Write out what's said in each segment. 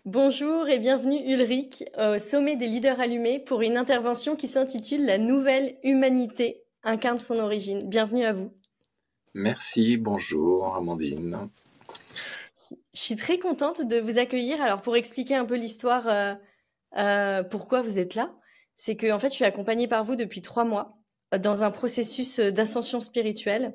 Bonjour et bienvenue Ulrich au sommet des leaders allumés pour une intervention qui s'intitule La nouvelle humanité incarne son origine. Bienvenue à vous. Merci, bonjour Amandine. Je suis très contente de vous accueillir. Alors pour expliquer un peu l'histoire, pourquoi vous êtes là, c'est que en fait je suis accompagnée par vous depuis 3 mois dans un processus d'ascension spirituelle.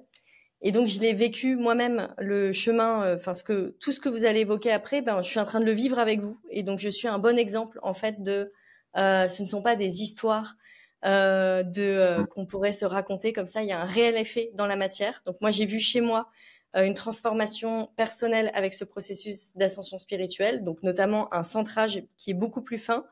Et donc je l'ai vécu moi-même le chemin, enfin tout ce que vous allez évoquer après, ben je suis en train de le vivre avec vous. Et donc je suis un bon exemple en fait de, ce ne sont pas des histoires qu'on pourrait se raconter comme ça. Il y a un réel effet dans la matière. Donc moi j'ai vu chez moi une transformation personnelle avec ce processus d'ascension spirituelle, donc notamment un centrage qui est beaucoup plus fin,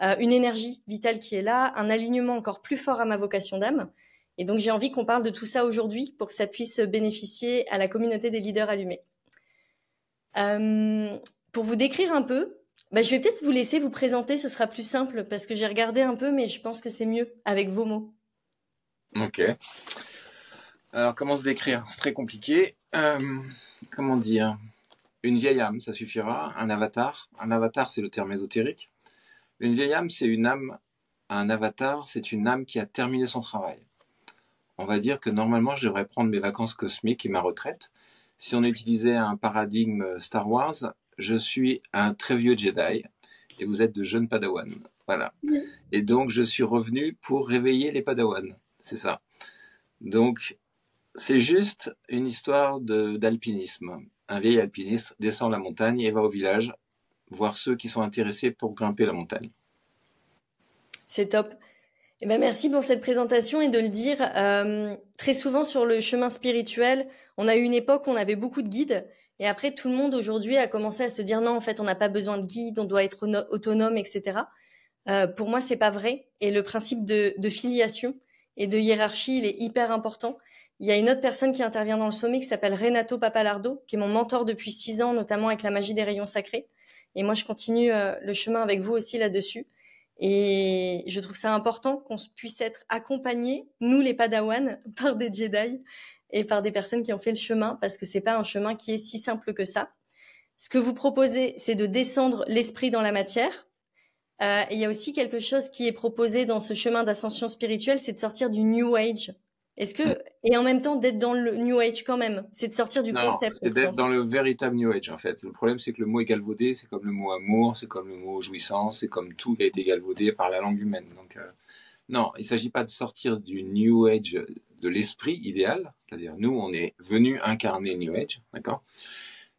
une énergie vitale qui est là, un alignement encore plus fort à ma vocation d'âme. Et donc, j'ai envie qu'on parle de tout ça aujourd'hui pour que ça puisse bénéficier à la communauté des leaders allumés. Euh, pour vous décrire un peu, je vais peut-être vous laisser vous présenter, ce sera plus simple parce que j'ai regardé un peu, mais je pense que c'est mieux avec vos mots. Ok. Alors, comment se décrire? C'est très compliqué. Comment dire? Une vieille âme, ça suffira. Un avatar. Un avatar, c'est le terme ésotérique. Une vieille âme, c'est une âme. Un avatar, c'est une âme qui a terminé son travail. On va dire que normalement, je devrais prendre mes vacances cosmiques et ma retraite. Si on utilisait un paradigme Star Wars, je suis un très vieux Jedi et vous êtes de jeunes Padawan. Voilà. Et donc, je suis revenu pour réveiller les Padawan. C'est ça. Donc, c'est juste une histoire d'alpinisme. Un vieil alpiniste descend la montagne et va au village voir ceux qui sont intéressés pour grimper la montagne. C'est top. Eh ben, merci pour cette présentation et de le dire. Très souvent sur le chemin spirituel, on a eu une époque où on avait beaucoup de guides et après tout le monde aujourd'hui a commencé à se dire non, en fait, on n'a pas besoin de guide, on doit être autonome, etc. Pour moi, c'est pas vrai. Et le principe de filiation et de hiérarchie, il est hyper important. Il y a une autre personne qui intervient dans le sommet qui s'appelle Renato Papalardo, qui est mon mentor depuis 6 ans, notamment avec la magie des rayons sacrés. Et moi, je continue le chemin avec vous aussi là-dessus. Et je trouve ça important qu'on puisse être accompagnés, nous les Padawans, par des Jedi et par des personnes qui ont fait le chemin, parce que c'est pas un chemin qui est si simple que ça. Ce que vous proposez, c'est de descendre l'esprit dans la matière. Il y a aussi quelque chose qui est proposé dans ce chemin d'ascension spirituelle, c'est de sortir du New Age. Est-ce que et en même temps d'être dans le New Age quand même, c'est de sortir du Non, concept, c'est je d'être dans pense. le véritable New Age en fait. Le problème c'est que le mot est galvaudé, c'est comme le mot amour, c'est comme le mot jouissance, c'est comme tout qui a été galvaudé par la langue humaine. Donc non, il ne s'agit pas de sortir du New Age de l'esprit idéal, c'est-à-dire nous on est venu incarner New Age, d'accord?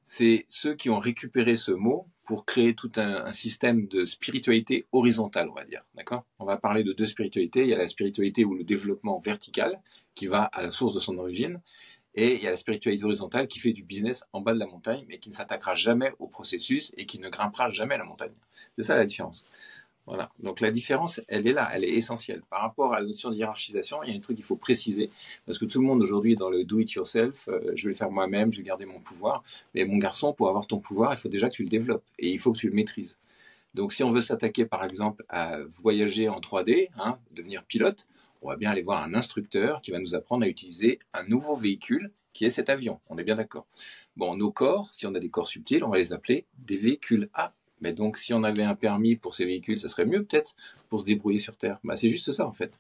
C'est ceux qui ont récupéré ce mot pour créer tout un système de spiritualité horizontale, on va dire, d'accord? On va parler de deux spiritualités. Il y a la spiritualité ou le développement vertical qui va à la source de son origine, et il y a la spiritualité horizontale qui fait du business en bas de la montagne, mais qui ne s'attaquera jamais au processus et qui ne grimpera jamais la montagne. C'est ça la différence. Voilà. Donc la différence, elle est là, elle est essentielle. Par rapport à la notion de hiérarchisation, il y a un truc qu'il faut préciser, parce que tout le monde aujourd'hui est dans le do-it-yourself, je vais le faire moi-même, je vais garder mon pouvoir. Mais mon garçon, pour avoir ton pouvoir, il faut déjà que tu le développes, et il faut que tu le maîtrises. Donc si on veut s'attaquer par exemple à voyager en 3D, hein, devenir pilote, on va bien aller voir un instructeur qui va nous apprendre à utiliser un nouveau véhicule qui est cet avion. On est bien d'accord. Bon, nos corps, si on a des corps subtils, on va les appeler des véhicules A. Mais donc, si on avait un permis pour ces véhicules, ça serait mieux peut-être pour se débrouiller sur Terre. Bah, c'est juste ça en fait.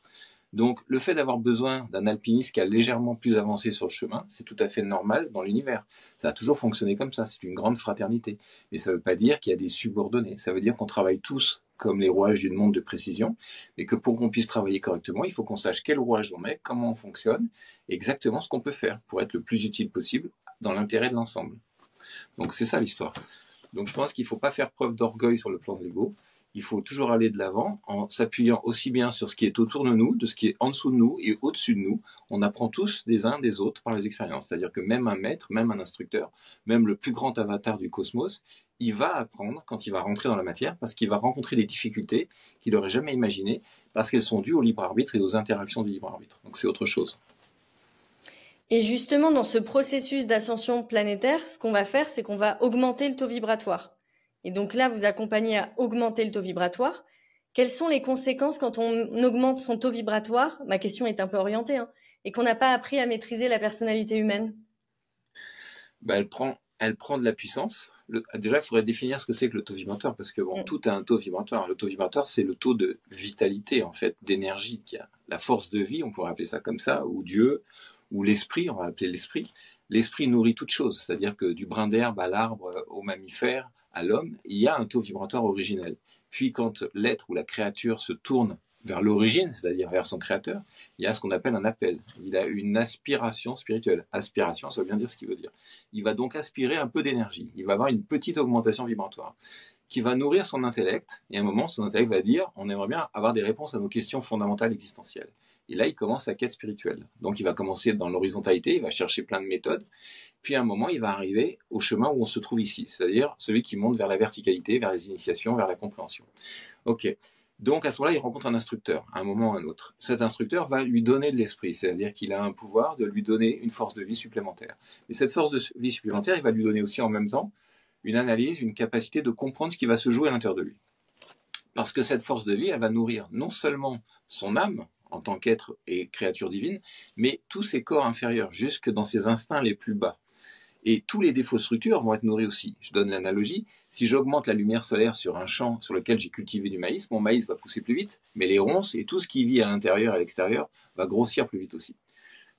Donc, le fait d'avoir besoin d'un alpiniste qui a légèrement plus avancé sur le chemin, c'est tout à fait normal dans l'univers. Ça a toujours fonctionné comme ça. C'est une grande fraternité. Mais ça ne veut pas dire qu'il y a des subordonnés. Ça veut dire qu'on travaille tous comme les rouages d'une montre de précision, mais que pour qu'on puisse travailler correctement, il faut qu'on sache quel rouage on met, comment on fonctionne, et exactement ce qu'on peut faire pour être le plus utile possible dans l'intérêt de l'ensemble. Donc, c'est ça l'histoire. Donc je pense qu'il ne faut pas faire preuve d'orgueil sur le plan de l'ego. Il faut toujours aller de l'avant en s'appuyant aussi bien sur ce qui est autour de nous, de ce qui est en dessous de nous et au-dessus de nous. On apprend tous des uns des autres par les expériences. C'est-à-dire que même un maître, même un instructeur, même le plus grand avatar du cosmos, il va apprendre quand il va rentrer dans la matière parce qu'il va rencontrer des difficultés qu'il n'aurait jamais imaginées parce qu'elles sont dues au libre arbitre et aux interactions du libre arbitre. Donc c'est autre chose. Et justement, dans ce processus d'ascension planétaire, ce qu'on va faire, c'est qu'on va augmenter le taux vibratoire. Et donc là, vous accompagnez à augmenter le taux vibratoire. Quelles sont les conséquences quand on augmente son taux vibratoire? Ma question est un peu orientée, hein, et qu'on n'a pas appris à maîtriser la personnalité humaine. Bah, elle prend de la puissance Déjà, il faudrait définir ce que c'est que le taux vibratoire, parce que bon, tout a un taux vibratoire. Le taux vibratoire, c'est le taux de vitalité, en fait, d'énergie qu'il y a. La force de vie, on pourrait appeler ça comme ça, ou Dieu, ou l'esprit, on va appeler l'esprit. L'esprit nourrit toute chose, c'est-à-dire que du brin d'herbe à l'arbre, au mammifère, à l'homme, il y a un taux vibratoire originel. Puis quand l'être ou la créature se tourne vers l'origine, c'est-à-dire vers son créateur, il y a ce qu'on appelle un appel. Il a une aspiration spirituelle. Aspiration, ça veut bien dire ce qu'il veut dire. Il va donc aspirer un peu d'énergie. Il va avoir une petite augmentation vibratoire qui va nourrir son intellect. Et à un moment, son intellect va dire, on aimerait bien avoir des réponses à nos questions fondamentales existentielles. Et là, il commence sa quête spirituelle. Donc, il va commencer dans l'horizontalité, il va chercher plein de méthodes. Puis à un moment, il va arriver au chemin où on se trouve ici, c'est-à-dire celui qui monte vers la verticalité, vers les initiations, vers la compréhension. Ok. Donc à ce moment-là, il rencontre un instructeur, à un moment ou à un autre. Cet instructeur va lui donner de l'esprit, c'est-à-dire qu'il a un pouvoir de lui donner une force de vie supplémentaire. Et cette force de vie supplémentaire, il va lui donner aussi en même temps une analyse, une capacité de comprendre ce qui va se jouer à l'intérieur de lui. Parce que cette force de vie, elle va nourrir non seulement son âme, en tant qu'être et créature divine, mais tous ses corps inférieurs, jusque dans ses instincts les plus bas. Et tous les défauts de structure vont être nourris aussi. Je donne l'analogie, si j'augmente la lumière solaire sur un champ sur lequel j'ai cultivé du maïs, mon maïs va pousser plus vite, mais les ronces et tout ce qui vit à l'intérieur et à l'extérieur va grossir plus vite aussi.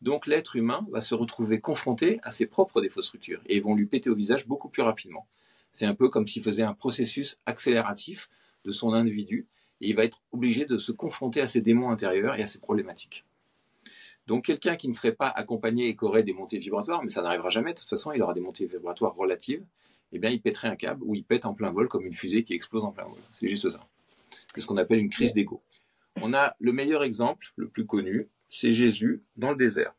Donc l'être humain va se retrouver confronté à ses propres défauts de structure et ils vont lui péter au visage beaucoup plus rapidement. C'est un peu comme s'il faisait un processus accélératif de son individu et il va être obligé de se confronter à ses démons intérieurs et à ses problématiques. Donc quelqu'un qui ne serait pas accompagné et qui aurait des montées vibratoires, mais ça n'arrivera jamais, de toute façon il aura des montées vibratoires relatives, eh bien il pèterait un câble ou il pète en plein vol comme une fusée qui explose en plein vol. C'est juste ça. C'est ce qu'on appelle une crise d'ego. On a le meilleur exemple, le plus connu, c'est Jésus dans le désert.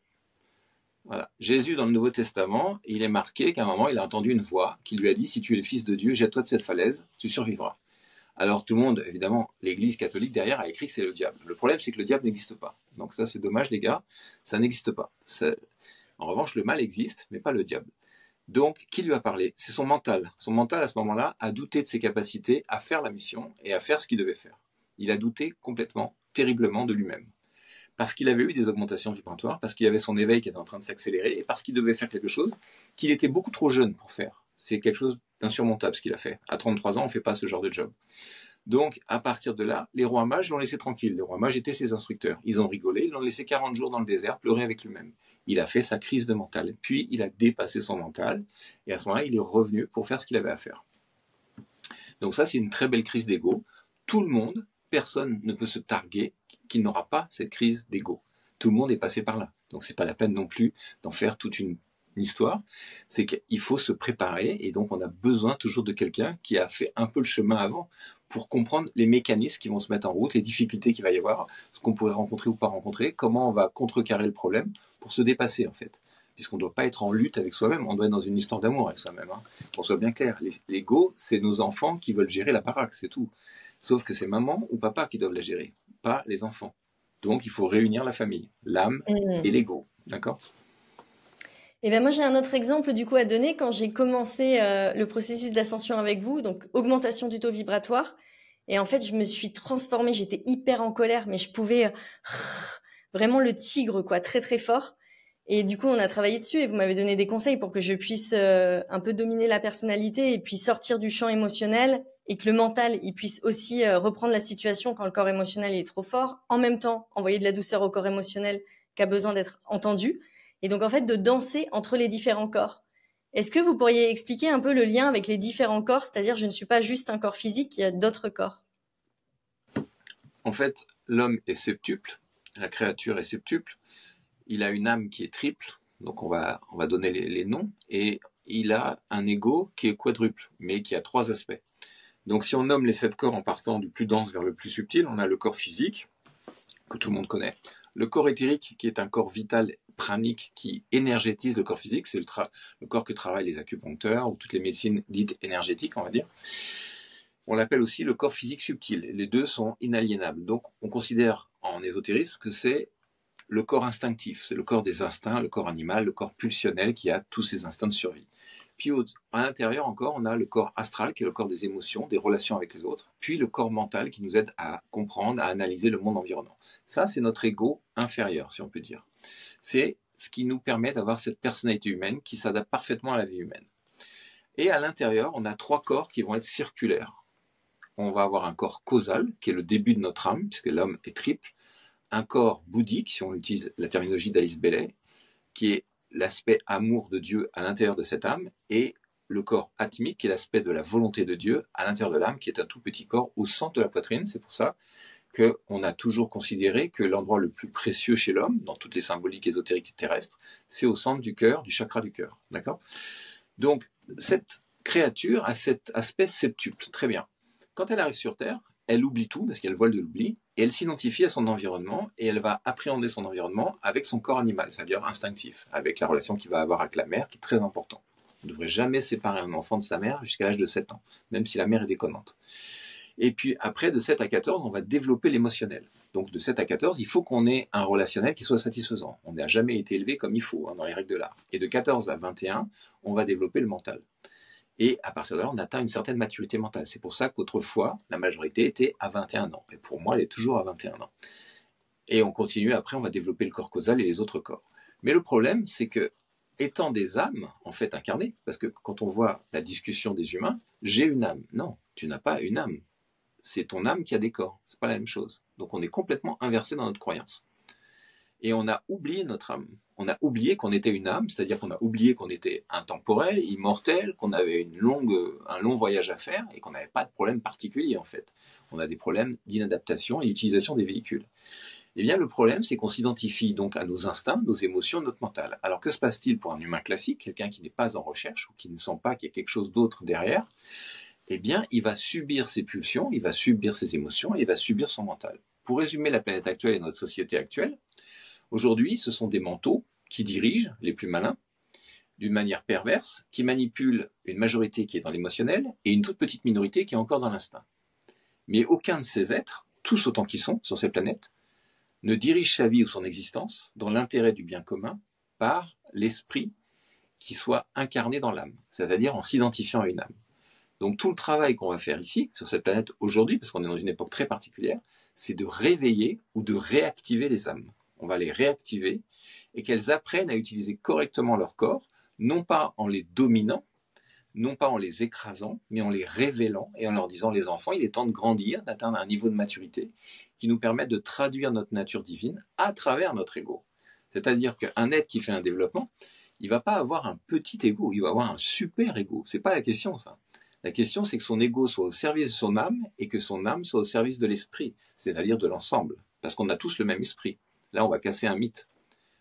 Voilà. Jésus dans le Nouveau Testament, il est marqué qu'à un moment il a entendu une voix qui lui a dit « Si tu es le Fils de Dieu, jette-toi de cette falaise, tu survivras ». Alors tout le monde, évidemment, l'Église catholique derrière a écrit que c'est le diable. Le problème, c'est que le diable n'existe pas. Donc ça, c'est dommage, les gars, ça n'existe pas. En revanche, le mal existe, mais pas le diable. Donc, qui lui a parlé? C'est son mental. Son mental, à ce moment-là, a douté de ses capacités à faire la mission et à faire ce qu'il devait faire. Il a douté complètement, terriblement de lui-même. Parce qu'il avait eu des augmentations vibratoires, parce qu'il avait son éveil qui était en train de s'accélérer, et parce qu'il devait faire quelque chose qu'il était beaucoup trop jeune pour faire. C'est quelque chose d'insurmontable ce qu'il a fait. À 33 ans, on ne fait pas ce genre de job. Donc, à partir de là, les rois mages l'ont laissé tranquille. Les rois mages étaient ses instructeurs. Ils ont rigolé, ils l'ont laissé 40 jours dans le désert, pleurer avec lui-même. Il a fait sa crise de mental. Puis, il a dépassé son mental. Et à ce moment-là, il est revenu pour faire ce qu'il avait à faire. Donc ça, c'est une très belle crise d'ego. Tout le monde, personne ne peut se targuer qu'il n'aura pas cette crise d'ego. Tout le monde est passé par là. Donc, c'est pas la peine non plus d'en faire toute une histoire. C'est qu'il faut se préparer. Et donc, on a besoin toujours de quelqu'un qui a fait un peu le chemin avant pour comprendre les mécanismes qui vont se mettre en route, les difficultés qu'il va y avoir, ce qu'on pourrait rencontrer ou pas rencontrer, comment on va contrecarrer le problème pour se dépasser en fait. Puisqu'on ne doit pas être en lutte avec soi-même, on doit être dans une histoire d'amour avec soi-même. Hein. Qu'on soit bien clair, l'ego, c'est nos enfants qui veulent gérer la baraque, c'est tout. Sauf que c'est maman ou papa qui doivent la gérer, pas les enfants. Donc il faut réunir la famille, l'âme et l'ego, d'accord ? Et ben moi j'ai un autre exemple du coup à donner quand j'ai commencé le processus d'ascension avec vous, donc augmentation du taux vibratoire. Et en fait je me suis transformée, j'étais hyper en colère, mais je pouvais vraiment le tigre quoi, très très fort. Et du coup on a travaillé dessus et vous m'avez donné des conseils pour que je puisse un peu dominer la personnalité et puis sortir du champ émotionnel et que le mental il puisse aussi reprendre la situation quand le corps émotionnel est trop fort. En même temps envoyer de la douceur au corps émotionnel qui a besoin d'être entendu. Et donc, en fait, de danser entre les différents corps. Est-ce que vous pourriez expliquer un peu le lien avec les différents corps? C'est-à-dire, je ne suis pas juste un corps physique, il y a d'autres corps. En fait, l'homme est septuple, la créature est septuple, il a une âme qui est triple, donc on va donner les noms, et il a un ego qui est quadruple, mais qui a 3 aspects. Donc si on nomme les 7 corps en partant du plus dense vers le plus subtil, on a le corps physique, que tout le monde connaît, le corps éthérique, qui est un corps vital pranique qui énergétise le corps physique, c'est le corps que travaillent les acupuncteurs ou toutes les médecines dites énergétiques, on va dire. On l'appelle aussi le corps physique subtil. Les deux sont inaliénables. Donc on considère en ésotérisme que c'est le corps instinctif, c'est le corps des instincts, le corps animal, le corps pulsionnel qui a tous ces instincts de survie. Puis à l'intérieur encore, on a le corps astral qui est le corps des émotions, des relations avec les autres, puis le corps mental qui nous aide à comprendre, à analyser le monde environnant. Ça, c'est notre ego inférieur, si on peut dire. C'est ce qui nous permet d'avoir cette personnalité humaine qui s'adapte parfaitement à la vie humaine. Et à l'intérieur, on a 3 corps qui vont être circulaires. On va avoir un corps causal, qui est le début de notre âme, puisque l'homme est triple. Un corps bouddhique, si on utilise la terminologie d'Alice Bailey, qui est l'aspect amour de Dieu à l'intérieur de cette âme, et le corps atmique, qui est l'aspect de la volonté de Dieu à l'intérieur de l'âme, qui est un tout petit corps au centre de la poitrine. C'est pour ça qu'on a toujours considéré que l'endroit le plus précieux chez l'homme, dans toutes les symboliques ésotériques terrestres, c'est au centre du cœur, du chakra du cœur. D'accord ? Donc, cette créature a cet aspect septuple. Très bien. Quand elle arrive sur Terre, elle oublie tout, parce qu'elle vole de l'oubli, et elle s'identifie à son environnement, et elle va appréhender son environnement avec son corps animal, c'est-à-dire instinctif, avec la relation qu'il va avoir avec la mère, qui est très important. On ne devrait jamais séparer un enfant de sa mère jusqu'à l'âge de 7 ans, même si la mère est déconnante. Et puis après, de 7 à 14, on va développer l'émotionnel. Donc de 7 à 14, il faut qu'on ait un relationnel qui soit satisfaisant. On n'a jamais été élevé comme il faut, dans les règles de l'art. Et de 14 à 21, on va développer le mental. Et à partir de là, on atteint une certaine maturité mentale. C'est pour ça qu'autrefois, la majorité était à 21 ans. Et pour moi, elle est toujours à 21 ans. Et on continue, après, on va développer le corps causal et les autres corps. Mais le problème, c'est que, étant des âmes, en fait, incarnées, parce que quand on voit la discussion des humains, j'ai une âme. Non, tu n'as pas une âme. C'est ton âme qui a des corps. C'est pas la même chose. Donc on est complètement inversé dans notre croyance. Et on a oublié notre âme. On a oublié qu'on était une âme, c'est-à-dire qu'on a oublié qu'on était intemporel, immortel, qu'on avait un long voyage à faire et qu'on n'avait pas de problème particulier en fait. On a des problèmes d'inadaptation et d'utilisation des véhicules. Eh bien le problème c'est qu'on s'identifie donc à nos instincts, nos émotions, notre mental. Alors que se passe-t-il pour un humain classique, quelqu'un qui n'est pas en recherche ou qui ne sent pas qu'il y a quelque chose d'autre derrière? Eh bien il va subir ses pulsions, il va subir ses émotions et il va subir son mental. Pour résumer la planète actuelle et notre société actuelle, aujourd'hui, ce sont des manteaux qui dirigent, les plus malins, d'une manière perverse, qui manipulent une majorité qui est dans l'émotionnel et une toute petite minorité qui est encore dans l'instinct. Mais aucun de ces êtres, tous autant qu'ils sont sur cette planète, ne dirige sa vie ou son existence dans l'intérêt du bien commun par l'esprit qui soit incarné dans l'âme, c'est-à-dire en s'identifiant à une âme. Donc tout le travail qu'on va faire ici, sur cette planète aujourd'hui, parce qu'on est dans une époque très particulière, c'est de réveiller ou de réactiver les âmes. On va les réactiver et qu'elles apprennent à utiliser correctement leur corps, non pas en les dominant, non pas en les écrasant, mais en les révélant et en leur disant, les enfants, il est temps de grandir, d'atteindre un niveau de maturité qui nous permette de traduire notre nature divine à travers notre ego. C'est-à-dire qu'un être qui fait un développement, il ne va pas avoir un petit ego, il va avoir un super ego. C'est pas la question, ça. La question, c'est que son ego soit au service de son âme et que son âme soit au service de l'esprit, c'est-à-dire de l'ensemble. Parce qu'on a tous le même esprit. Là, on va casser un mythe.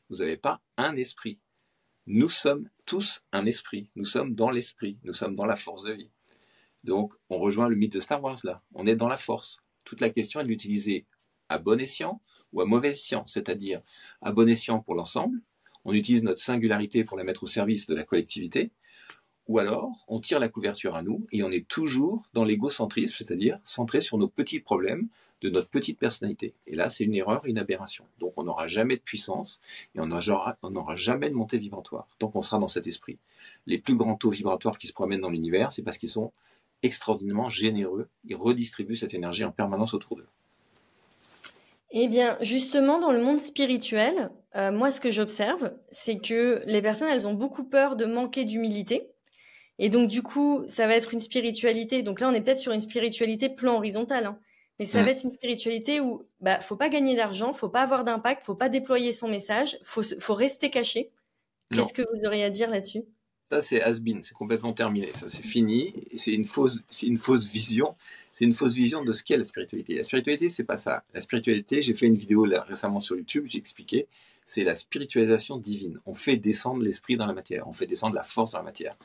Vous n'avez pas un esprit. Nous sommes tous un esprit. Nous sommes dans l'esprit. Nous sommes dans la force de vie. Donc, on rejoint le mythe de Star Wars là. On est dans la force. Toute la question est de l'utiliser à bon escient ou à mauvais escient, c'est-à-dire à bon escient pour l'ensemble. On utilise notre singularité pour la mettre au service de la collectivité. Ou alors, on tire la couverture à nous et on est toujours dans l'égocentrisme, c'est-à-dire centré sur nos petits problèmes de notre petite personnalité. Et là, c'est une erreur, une aberration. Donc, on n'aura jamais de puissance et on n'aura jamais de montée vibratoire. Donc, on sera dans cet esprit. Les plus grands taux vibratoires qui se promènent dans l'univers, c'est parce qu'ils sont extraordinairement généreux. Ils redistribuent cette énergie en permanence autour d'eux. Eh bien, justement, dans le monde spirituel, moi, ce que j'observe, c'est que les personnes, elles ont beaucoup peur de manquer d'humilité. Et donc, du coup, ça va être une spiritualité. Donc là, on est peut-être sur une spiritualité plan horizontal, hein. Mais ça va être une spiritualité où, faut pas gagner d'argent, faut pas avoir d'impact, faut pas déployer son message, faut rester caché. Qu'est-ce que vous auriez à dire là-dessus? Ça, c'est has-been, c'est complètement terminé. Ça, c'est fini. Et c'est une fausse vision. C'est une fausse vision de ce qu'est la spiritualité. La spiritualité, c'est pas ça. La spiritualité, j'ai fait une vidéo là, récemment sur YouTube, j'ai expliqué, c'est la spiritualisation divine. On fait descendre l'esprit dans la matière. On fait descendre la force dans la matière.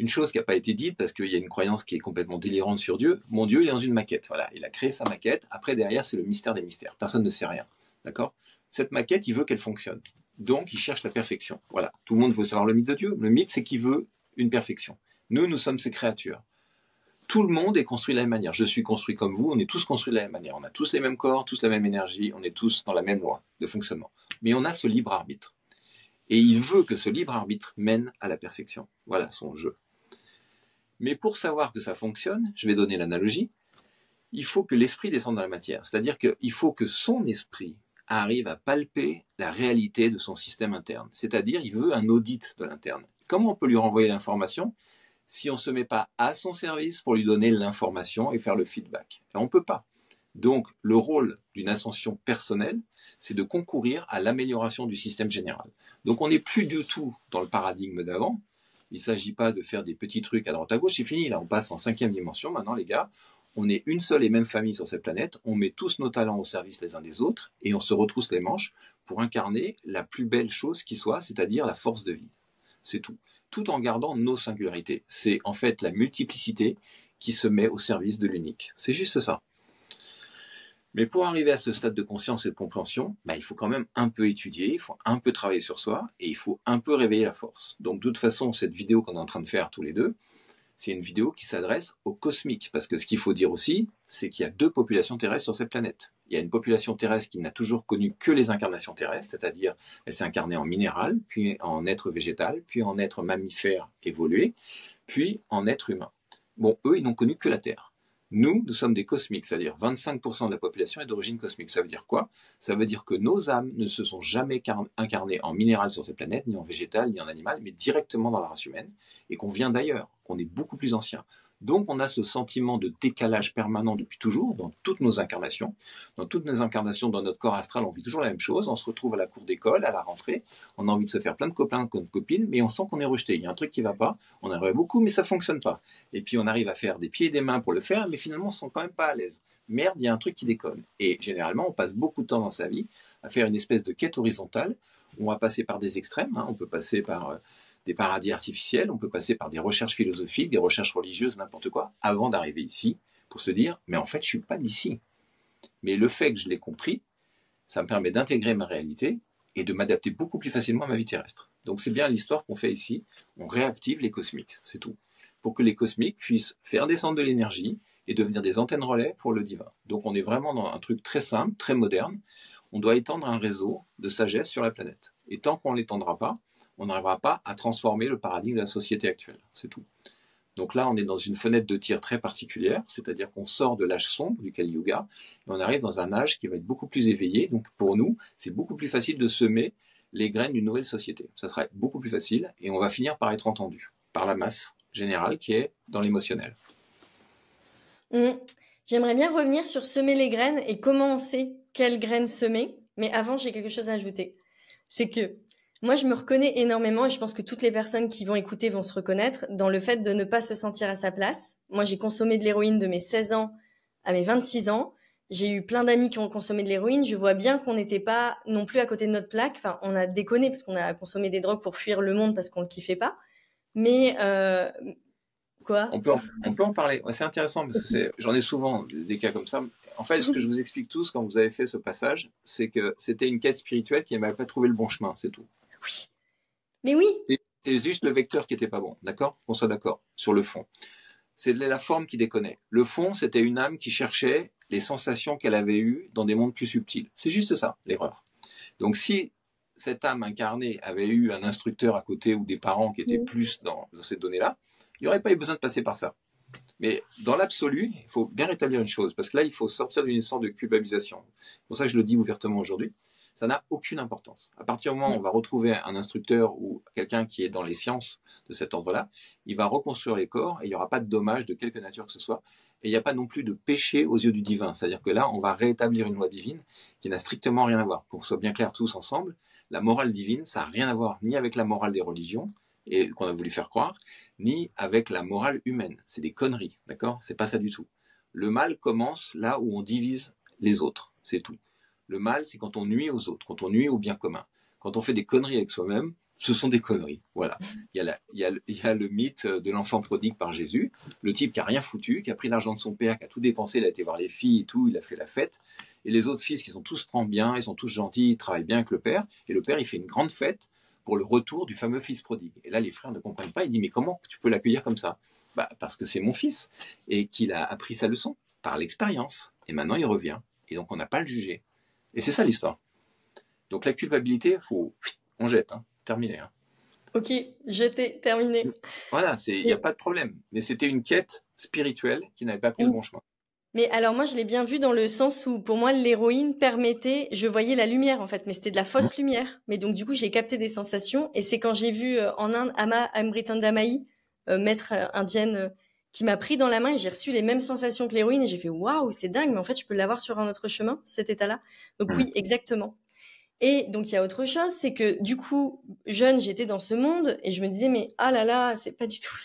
Une chose qui n'a pas été dite, parce qu'il y a une croyance qui est complètement délirante sur Dieu. Mon Dieu, il est dans une maquette. Voilà, il a créé sa maquette. Après, derrière, c'est le mystère des mystères. Personne ne sait rien. D'accord ? Cette maquette, il veut qu'elle fonctionne. Donc, il cherche la perfection. Voilà. Tout le monde veut savoir le mythe de Dieu. Le mythe, c'est qu'il veut une perfection. Nous sommes ses créatures. Tout le monde est construit de la même manière. Je suis construit comme vous. On est tous construits de la même manière. On a tous les mêmes corps, tous la même énergie. On est tous dans la même loi de fonctionnement. Mais on a ce libre arbitre. Et il veut que ce libre arbitre mène à la perfection. Voilà son jeu. Mais pour savoir que ça fonctionne, je vais donner l'analogie, il faut que l'esprit descende dans la matière. C'est-à-dire qu'il faut que son esprit arrive à palper la réalité de son système interne. C'est-à-dire, il veut un audit de l'interne. Comment on peut lui renvoyer l'information? si on ne se met pas à son service pour lui donner l'information et faire le feedback. Et on ne peut pas. Donc, le rôle d'une ascension personnelle, c'est de concourir à l'amélioration du système général. Donc, on n'est plus du tout dans le paradigme d'avant. Il ne s'agit pas de faire des petits trucs à droite à gauche, c'est fini. Là, on passe en 5e dimension. Maintenant, les gars, on est une seule et même famille sur cette planète. On met tous nos talents au service les uns des autres et on se retrousse les manches pour incarner la plus belle chose qui soit, c'est-à-dire la force de vie. C'est tout. Tout en gardant nos singularités. C'est en fait la multiplicité qui se met au service de l'unique. C'est juste ça. Mais pour arriver à ce stade de conscience et de compréhension, il faut quand même un peu étudier, il faut un peu travailler sur soi et il faut un peu réveiller la force. Donc de toute façon, cette vidéo qu'on est en train de faire tous les deux, c'est une vidéo qui s'adresse au cosmique. Parce que ce qu'il faut dire aussi, c'est qu'il y a 2 populations terrestres sur cette planète. Il y a une population terrestre qui n'a toujours connu que les incarnations terrestres, c'est-à-dire elle s'est incarnée en minéral, puis en être végétal, puis en être mammifère évolué, puis en être humain. Bon, eux, ils n'ont connu que la Terre. Nous sommes des cosmiques, c'est-à-dire 25% de la population est d'origine cosmique. Ça veut dire quoi? Ça veut dire que nos âmes ne se sont jamais incarnées en minéral sur cette planète, ni en végétal, ni en animal, mais directement dans la race humaine, et qu'on vient d'ailleurs, qu'on est beaucoup plus ancien. Donc on a ce sentiment de décalage permanent depuis toujours, dans toutes nos incarnations. Dans toutes nos incarnations, dans notre corps astral, on vit toujours la même chose. On se retrouve à la cour d'école, à la rentrée, on a envie de se faire plein de copains, de copines, mais on sent qu'on est rejeté. Il y a un truc qui ne va pas, on aimerait beaucoup, mais ça ne fonctionne pas. Et puis on arrive à faire des pieds et des mains pour le faire, mais finalement on ne se sent quand même pas à l'aise. Merde, il y a un truc qui déconne. Et généralement, on passe beaucoup de temps dans sa vie à faire une espèce de quête horizontale. On va passer par des extrêmes, on peut passer par des paradis artificiels, on peut passer par des recherches philosophiques, des recherches religieuses, n'importe quoi, avant d'arriver ici, pour se dire, mais en fait, je ne suis pas d'ici. Mais le fait que je l'ai compris, ça me permet d'intégrer ma réalité et de m'adapter beaucoup plus facilement à ma vie terrestre. Donc c'est bien l'histoire qu'on fait ici, on réactive les cosmiques, c'est tout. Pour que les cosmiques puissent faire descendre de l'énergie et devenir des antennes relais pour le divin. Donc on est vraiment dans un truc très simple, très moderne. On doit étendre un réseau de sagesse sur la planète. Et tant qu'on ne l'étendra pas, on n'arrivera pas à transformer le paradigme de la société actuelle. C'est tout. Donc là, on est dans une fenêtre de tir très particulière, c'est-à-dire qu'on sort de l'âge sombre du Kali Yuga et on arrive dans un âge qui va être beaucoup plus éveillé. Donc pour nous, c'est beaucoup plus facile de semer les graines d'une nouvelle société. Ça sera beaucoup plus facile et on va finir par être entendu par la masse générale qui est dans l'émotionnel. J'aimerais bien revenir sur semer les graines et comment on sait quelles graines semer. Mais avant, j'ai quelque chose à ajouter. C'est que moi, je me reconnais énormément et je pense que toutes les personnes qui vont écouter vont se reconnaître dans le fait de ne pas se sentir à sa place. Moi, j'ai consommé de l'héroïne de mes 16 ans à mes 26 ans. J'ai eu plein d'amis qui ont consommé de l'héroïne. Je vois bien qu'on n'était pas non plus à côté de notre plaque. Enfin, on a déconné parce qu'on a consommé des drogues pour fuir le monde parce qu'on le kiffait pas. Mais quoi? On peut en parler. Ouais, c'est intéressant parce que j'en ai souvent des cas comme ça. En fait, ce que je vous explique tous quand vous avez fait ce passage, c'est que c'était une quête spirituelle qui n'avait pas trouvé le bon chemin, c'est tout. Oui. Mais oui. C'est juste le vecteur qui n'était pas bon, d'accord? Qu'on soit d'accord sur le fond. C'est la forme qui déconnait. Le fond, c'était une âme qui cherchait les sensations qu'elle avait eues dans des mondes plus subtils. C'est juste ça, l'erreur. Donc si cette âme incarnée avait eu un instructeur à côté ou des parents qui étaient plus dans ces données-là, il n'y aurait pas eu besoin de passer par ça. Mais dans l'absolu, il faut bien rétablir une chose, parce que là, il faut sortir d'une sorte de culpabilisation. C'est pour ça que je le dis ouvertement aujourd'hui. Ça n'a aucune importance. À partir du moment où on va retrouver un instructeur ou quelqu'un qui est dans les sciences de cet ordre-là, il va reconstruire les corps et il n'y aura pas de dommage de quelque nature que ce soit. Et il n'y a pas non plus de péché aux yeux du divin. C'est-à-dire que là, on va rétablir une loi divine qui n'a strictement rien à voir. Pour qu'on soit bien clair tous ensemble, la morale divine, ça n'a rien à voir ni avec la morale des religions, et qu'on a voulu faire croire, ni avec la morale humaine. C'est des conneries, d'accord? C'est pas ça du tout. Le mal commence là où on divise les autres, c'est tout. Le mal, c'est quand on nuit aux autres, quand on nuit au bien commun. Quand on fait des conneries avec soi-même, ce sont des conneries. Voilà. Il y a le mythe de l'enfant prodigue par Jésus, le type qui a rien foutu, qui a pris l'argent de son père, qui a tout dépensé, il a été voir les filles et tout, il a fait la fête. Et les autres fils qui sont tous prend bien, ils sont tous gentils, ils travaillent bien avec le père. Et le père, il fait une grande fête pour le retour du fameux fils prodigue. Et là, les frères ne comprennent pas. Ils disent, mais comment tu peux l'accueillir comme ça? Parce que c'est mon fils et qu'il a appris sa leçon par l'expérience. Et maintenant, il revient. Et donc, on n'a pas à le juger. Et c'est ça l'histoire. Donc la culpabilité, on jette, terminé. Ok, jeté, terminé. Voilà, il n'y a pas de problème. Mais c'était une quête spirituelle qui n'avait pas pris le bon chemin. Mais alors moi, je l'ai bien vu dans le sens où, pour moi, l'héroïne permettait, je voyais la lumière en fait, mais c'était de la fausse lumière. Mais donc du coup, j'ai capté des sensations. Et c'est quand j'ai vu en Inde Amritandamayi maître indienne qui m'a pris dans la main et j'ai reçu les mêmes sensations que l'héroïne et j'ai fait waouh, c'est dingue, mais en fait, je peux l'avoir sur un autre chemin, cet état-là. Donc oui, exactement. Et donc il y a autre chose, c'est que du coup, jeune, j'étais dans ce monde et je me disais mais ah là là, c'est pas du tout,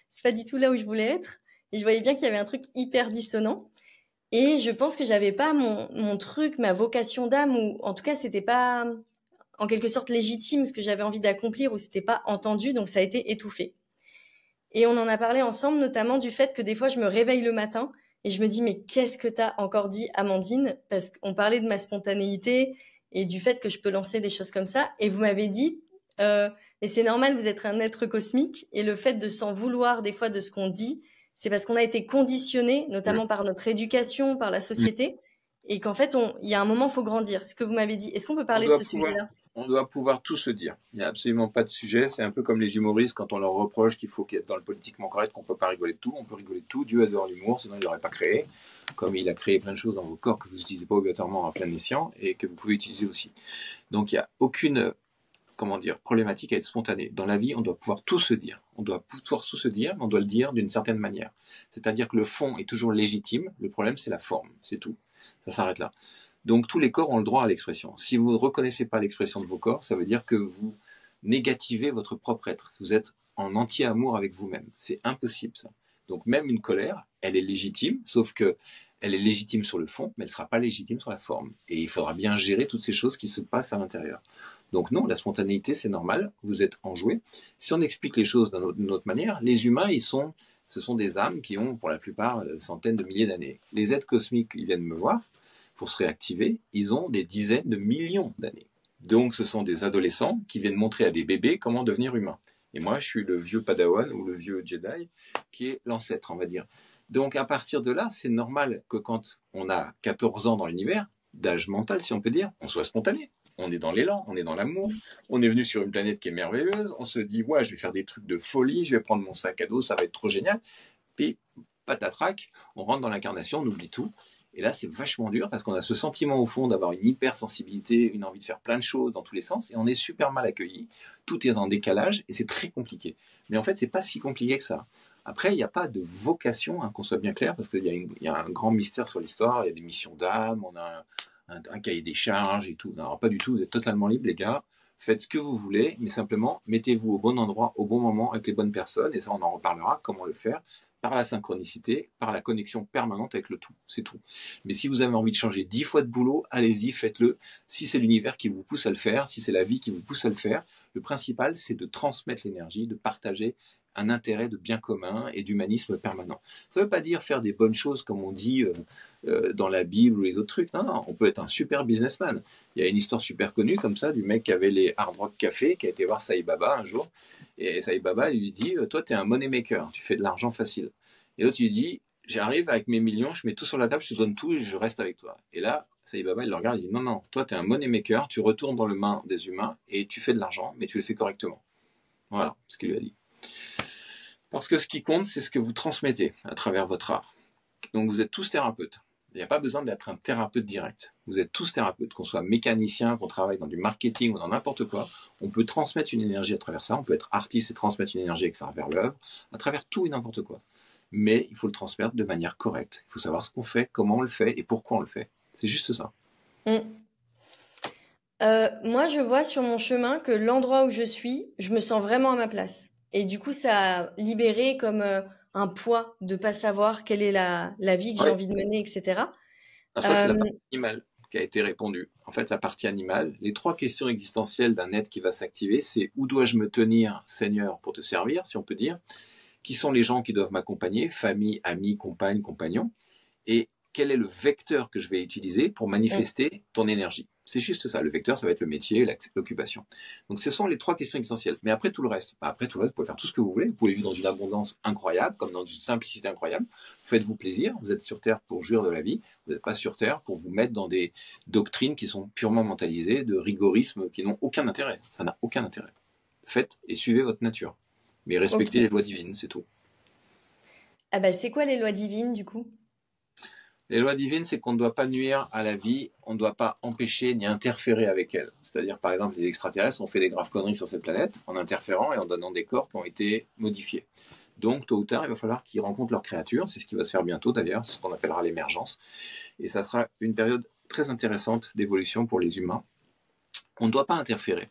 c'est pas du tout là où je voulais être. Et je voyais bien qu'il y avait un truc hyper dissonant. Et je pense que j'avais pas mon truc, ma vocation d'âme, ou en tout cas, c'était pas en quelque sorte légitime ce que j'avais envie d'accomplir, ou c'était pas entendu, donc ça a été étouffé. Et on en a parlé ensemble, notamment du fait que des fois, je me réveille le matin et je me dis, mais qu'est-ce que t'as encore dit, Amandine? Parce qu'on parlait de ma spontanéité et du fait que je peux lancer des choses comme ça. Et vous m'avez dit, mais c'est normal, vous êtes un être cosmique. Et le fait de s'en vouloir des fois de ce qu'on dit, c'est parce qu'on a été conditionné, notamment par notre éducation, par la société. Et qu'en fait, il y a un moment, il faut grandir. C'est ce que vous m'avez dit. Est-ce qu'on peut On parler de doit ce pouvoir, sujet-là? on doit pouvoir tout se dire. Il n'y a absolument pas de sujet. C'est un peu comme les humoristes quand on leur reproche qu'il faut être dans le politiquement correct, qu'on ne peut pas rigoler de tout. On peut rigoler de tout. Dieu adore l'humour, sinon il ne l'aurait pas créé. Comme il a créé plein de choses dans vos corps que vous n'utilisez pas obligatoirement en plein escient et que vous pouvez utiliser aussi. Donc il n'y a aucune problématique à être spontané. Dans la vie, on doit pouvoir tout se dire. On doit pouvoir tout se dire, mais on doit le dire d'une certaine manière. C'est-à-dire que le fond est toujours légitime. Le problème, c'est la forme. C'est tout. Ça s'arrête là. Donc tous les corps ont le droit à l'expression. Si vous ne reconnaissez pas l'expression de vos corps, ça veut dire que vous négativez votre propre être. Vous êtes en entier amour avec vous-même. C'est impossible ça. Donc même une colère, elle est légitime, sauf que elle est légitime sur le fond, mais elle ne sera pas légitime sur la forme. Et il faudra bien gérer toutes ces choses qui se passent à l'intérieur. Donc non, la spontanéité, c'est normal, vous êtes enjoué. Si on explique les choses d'une autre manière, les humains, ce sont des âmes qui ont pour la plupart centaines de milliers d'années. Les êtres cosmiques, ils viennent me voir, pour se réactiver, ils ont des dizaines de millions d'années. Donc ce sont des adolescents qui viennent montrer à des bébés comment devenir humain. Et moi, je suis le vieux Padawan ou le vieux Jedi qui est l'ancêtre, on va dire. Donc à partir de là, c'est normal que quand on a 14 ans dans l'univers, d'âge mental si on peut dire, on soit spontané. On est dans l'élan, on est dans l'amour, on est venu sur une planète qui est merveilleuse, on se dit, ouais, je vais faire des trucs de folie, je vais prendre mon sac à dos, ça va être trop génial. Puis, patatrac, on rentre dans l'incarnation, on oublie tout. Et là, c'est vachement dur parce qu'on a ce sentiment au fond d'avoir une hypersensibilité, une envie de faire plein de choses dans tous les sens, et on est super mal accueilli. Tout est en décalage et c'est très compliqué. Mais en fait, c'est pas si compliqué que ça. Après, il n'y a pas de vocation, hein, qu'on soit bien clair, parce qu'il y a un grand mystère sur l'histoire. Il y a des missions d'âme, on a un cahier des charges et tout. Non, alors, pas du tout. Vous êtes totalement libre, les gars. Faites ce que vous voulez, mais simplement mettez-vous au bon endroit, au bon moment, avec les bonnes personnes. Et ça, on en reparlera. Comment le faire? Par la synchronicité, par la connexion permanente avec le tout, c'est tout. Mais si vous avez envie de changer 10 fois de boulot, allez-y, faites-le. Si c'est l'univers qui vous pousse à le faire, si c'est la vie qui vous pousse à le faire, le principal, c'est de transmettre l'énergie, de partager un intérêt de bien commun et d'humanisme permanent. Ça ne veut pas dire faire des bonnes choses comme on dit dans la Bible ou les autres trucs. Non, non, on peut être un super businessman. Il y a une histoire super connue comme ça du mec qui avait les Hard Rock Café, qui a été voir Sai Baba un jour. Et Sai Baba lui dit, toi, tu es un money maker, tu fais de l'argent facile. Et l'autre, il lui dit, j'arrive avec mes millions, je mets tout sur la table, je te donne tout et je reste avec toi. Et là, Sai Baba, il le regarde, il dit, non, non, toi, tu es un money maker, tu retournes dans le main des humains et tu fais de l'argent, mais tu le fais correctement. Voilà ce qu'il lui a dit. Parce que ce qui compte, c'est ce que vous transmettez à travers votre art. Donc vous êtes tous thérapeutes. Il n'y a pas besoin d'être un thérapeute direct. Vous êtes tous thérapeutes, qu'on soit mécanicien, qu'on travaille dans du marketing ou dans n'importe quoi. On peut transmettre une énergie à travers ça. On peut être artiste et transmettre une énergie à travers l'œuvre, à travers tout et n'importe quoi. Mais il faut le transmettre de manière correcte. Il faut savoir ce qu'on fait, comment on le fait et pourquoi on le fait. C'est juste ça. Mm. Moi, je vois sur mon chemin que l'endroit où je suis, je me sens vraiment à ma place. Et du coup, ça a libéré comme un poids de pas savoir quelle est la vie que j'ai Ouais. envie de mener, etc. Alors ça, c'est la partie animale qui a été répondue. En fait, la partie animale, les 3 questions existentielles d'un être qui va s'activer, c'est où dois-je me tenir, Seigneur, pour te servir, si on peut dire? Qui sont les gens qui doivent m'accompagner, famille, amis, compagne, compagnon? Et quel est le vecteur que je vais utiliser pour manifester ton énergie? C'est juste ça. Le vecteur, ça va être le métier, l'occupation. Donc, ce sont les 3 questions essentielles. Mais après tout le reste, vous pouvez faire tout ce que vous voulez. Vous pouvez vivre dans une abondance incroyable, comme dans une simplicité incroyable. Faites-vous plaisir. Vous êtes sur Terre pour jouir de la vie. Vous n'êtes pas sur Terre pour vous mettre dans des doctrines qui sont purement mentalisées, de rigorisme qui n'ont aucun intérêt. Ça n'a aucun intérêt. Faites et suivez votre nature. Mais respectez les lois divines, c'est tout. Ah bah, c'est quoi les lois divines, du coup? Les lois divines, c'est qu'on ne doit pas nuire à la vie, on ne doit pas empêcher ni interférer avec elle. C'est-à-dire, par exemple, les extraterrestres ont fait des graves conneries sur cette planète en interférant et en donnant des corps qui ont été modifiés. Donc, tôt ou tard, il va falloir qu'ils rencontrent leurs créatures. C'est ce qui va se faire bientôt, d'ailleurs. C'est ce qu'on appellera l'émergence. Et ça sera une période très intéressante d'évolution pour les humains. On ne doit pas interférer.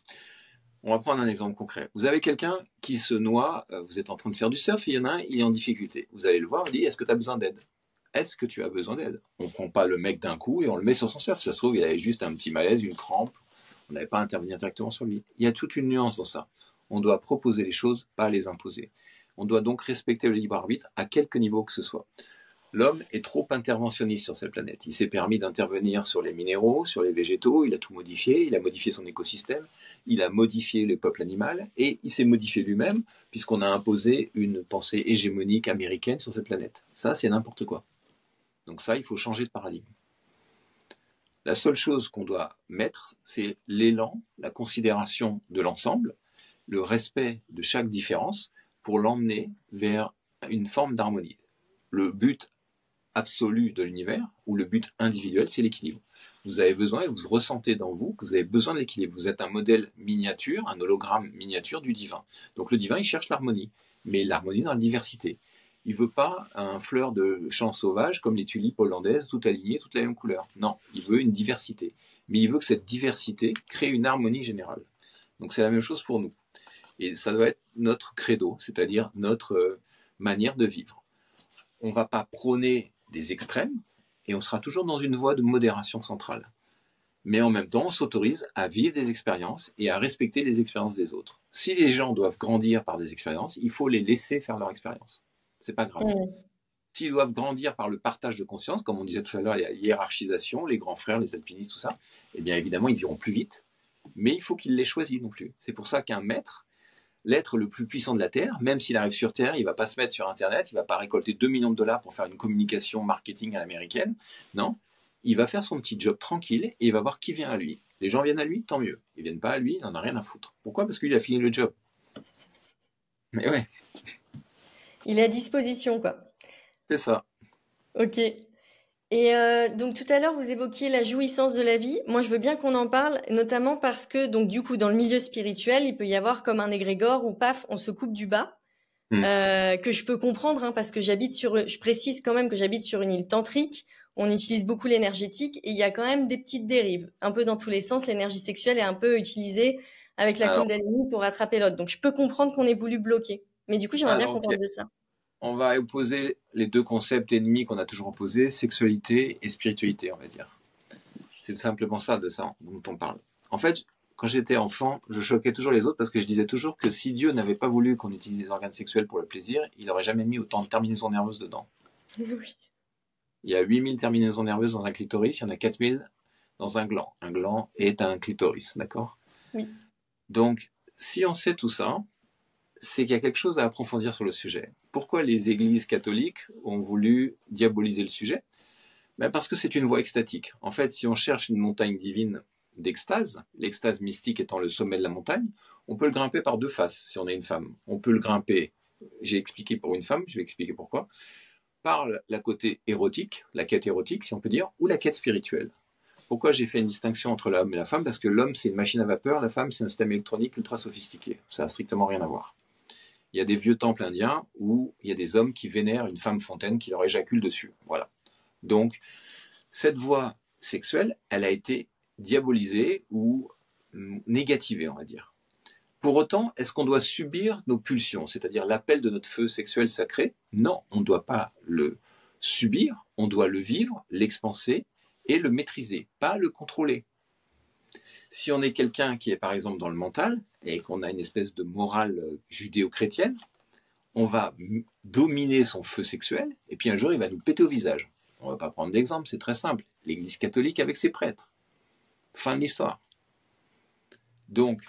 On va prendre un exemple concret. Vous avez quelqu'un qui se noie, vous êtes en train de faire du surf, et il y en a un, il est en difficulté. Vous allez le voir, vous dites, est-ce que tu as besoin d'aide? Est-ce que tu as besoin d'aide? On ne prend pas le mec d'un coup et on le met sur son surf. Ça se trouve, il avait juste un petit malaise, une crampe. On n'avait pas à intervenir directement sur lui. Il y a toute une nuance dans ça. On doit proposer les choses, pas les imposer. On doit donc respecter le libre arbitre à quelque niveau que ce soit. L'homme est trop interventionniste sur cette planète. Il s'est permis d'intervenir sur les minéraux, sur les végétaux, il a tout modifié, il a modifié son écosystème, il a modifié le peuple animal, et il s'est modifié lui-même, puisqu'on a imposé une pensée hégémonique américaine sur cette planète. Ça, c'est n'importe quoi. Donc ça, il faut changer de paradigme. La seule chose qu'on doit mettre, c'est l'élan, la considération de l'ensemble, le respect de chaque différence, pour l'emmener vers une forme d'harmonie. Le but absolu de l'univers, ou le but individuel, c'est l'équilibre. Vous avez besoin, et vous ressentez dans vous, que vous avez besoin de l'équilibre. Vous êtes un modèle miniature, un hologramme miniature du divin. Donc le divin, il cherche l'harmonie, mais l'harmonie dans la diversité. Il ne veut pas un fleur de champ sauvage, comme les tulipes hollandaises, toutes alignées, toutes la même couleur. Non, il veut une diversité. Mais il veut que cette diversité crée une harmonie générale. Donc c'est la même chose pour nous. Et ça doit être notre credo, c'est-à-dire notre manière de vivre. On ne va pas prôner des extrêmes et on sera toujours dans une voie de modération centrale. Mais en même temps, on s'autorise à vivre des expériences et à respecter les expériences des autres. Si les gens doivent grandir par des expériences, il faut les laisser faire leur expérience. C'est pas grave. S'ils doivent grandir par le partage de conscience, comme on disait tout à l'heure, la hiérarchisation, les grands frères, les alpinistes, tout ça, eh bien évidemment, ils iront plus vite, mais il faut qu'ils les choisissent non plus. C'est pour ça qu'un maître, l'être le plus puissant de la Terre, même s'il arrive sur Terre, il ne va pas se mettre sur Internet, il ne va pas récolter 2 millions de dollars pour faire une communication marketing à l'américaine. Non, il va faire son petit job tranquille et il va voir qui vient à lui. Les gens viennent à lui, tant mieux. Ils ne viennent pas à lui, il n'en a rien à foutre. Pourquoi? Parce qu'il a fini le job. Mais ouais. Il est à disposition, quoi. C'est ça. Ok. Et donc tout à l'heure, vous évoquiez la jouissance de la vie. Moi, je veux bien qu'on en parle, notamment parce que, donc du coup, dans le milieu spirituel, il peut y avoir comme un égrégore où, paf, on se coupe du bas, que je peux comprendre, hein, parce que je précise quand même que j'habite sur une île tantrique, on utilise beaucoup l'énergétique, et il y a quand même des petites dérives. Un peu dans tous les sens, l'énergie sexuelle est un peu utilisée avec la Kundalini pour rattraper l'autre. Donc je peux comprendre qu'on ait voulu bloquer. Mais du coup, j'aimerais bien comprendre de ça. On va opposer les deux concepts ennemis qu'on a toujours opposés, sexualité et spiritualité, on va dire. C'est simplement ça dont on parle. En fait, quand j'étais enfant, je choquais toujours les autres parce que je disais toujours que si Dieu n'avait pas voulu qu'on utilise les organes sexuels pour le plaisir, il n'aurait jamais mis autant de terminaisons nerveuses dedans. Oui. Il y a 8000 terminaisons nerveuses dans un clitoris, il y en a 4000 dans un gland. Un gland est un clitoris, d'accord? Oui. Donc, si on sait tout ça, c'est qu'il y a quelque chose à approfondir sur le sujet. Pourquoi les églises catholiques ont voulu diaboliser le sujet? Ben parce que c'est une voie extatique. En fait, si on cherche une montagne divine d'extase, l'extase mystique étant le sommet de la montagne, on peut le grimper par deux faces si on est une femme. On peut le grimper, j'ai expliqué pour une femme, je vais expliquer pourquoi, par la côté érotique, la quête érotique si on peut dire, ou la quête spirituelle. Pourquoi j'ai fait une distinction entre l'homme et la femme? Parce que l'homme c'est une machine à vapeur, la femme c'est un système électronique ultra sophistiqué. Ça n'a strictement rien à voir. Il y a des vieux temples indiens où il y a des hommes qui vénèrent une femme fontaine qui leur éjacule dessus. Voilà. Donc, cette voie sexuelle, elle a été diabolisée ou négativée, on va dire. Pour autant, est-ce qu'on doit subir nos pulsions, c'est-à-dire l'appel de notre feu sexuel sacré? Non, on ne doit pas le subir, on doit le vivre, l'expanser et le maîtriser, pas le contrôler. Si on est quelqu'un qui est par exemple dans le mental et qu'on a une espèce de morale judéo-chrétienne, on va dominer son feu sexuel et puis un jour il va nous péter au visage. On ne va pas prendre d'exemple, c'est très simple. L'Église catholique avec ses prêtres. Fin de l'histoire. Donc,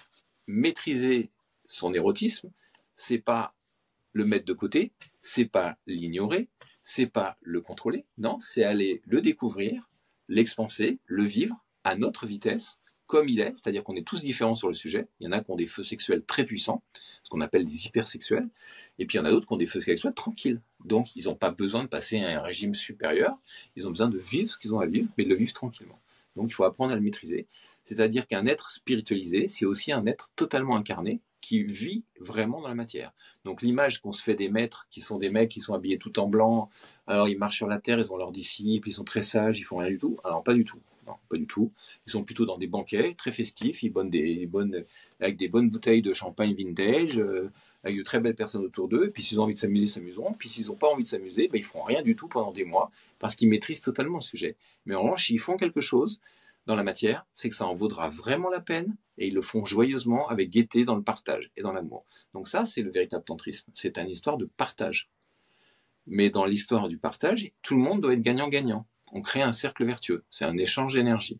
maîtriser son érotisme, c'est pas le mettre de côté, c'est pas l'ignorer, c'est pas le contrôler. Non, c'est aller le découvrir, l'expanser, le vivre à notre vitesse comme il est, c'est-à-dire qu'on est tous différents sur le sujet. Il y en a qui ont des feux sexuels très puissants, ce qu'on appelle des hypersexuels, et puis il y en a d'autres qui ont des feux sexuels tranquilles. Donc ils n'ont pas besoin de passer à un régime supérieur, ils ont besoin de vivre ce qu'ils ont à vivre, mais de le vivre tranquillement. Donc il faut apprendre à le maîtriser. C'est-à-dire qu'un être spiritualisé, c'est aussi un être totalement incarné, qui vit vraiment dans la matière. Donc l'image qu'on se fait des maîtres, qui sont des mecs qui sont habillés tout en blanc, alors ils marchent sur la terre, ils ont leurs disciples, ils sont très sages, ils font rien du tout. Alors pas du tout. Non, pas du tout. Ils sont plutôt dans des banquets très festifs, ils boivent avec des bonnes bouteilles de champagne vintage, avec de très belles personnes autour d'eux, et puis s'ils ont envie de s'amuser, s'amuseront, puis s'ils n'ont pas envie de s'amuser, ben, ils feront rien du tout pendant des mois, parce qu'ils maîtrisent totalement le sujet. Mais en revanche, s'ils font quelque chose dans la matière, c'est que ça en vaudra vraiment la peine, et ils le font joyeusement, avec gaieté, dans le partage et dans l'amour. Donc ça, c'est le véritable tantrisme. C'est une histoire de partage. Mais dans l'histoire du partage, tout le monde doit être gagnant-gagnant. On crée un cercle vertueux. C'est un échange d'énergie.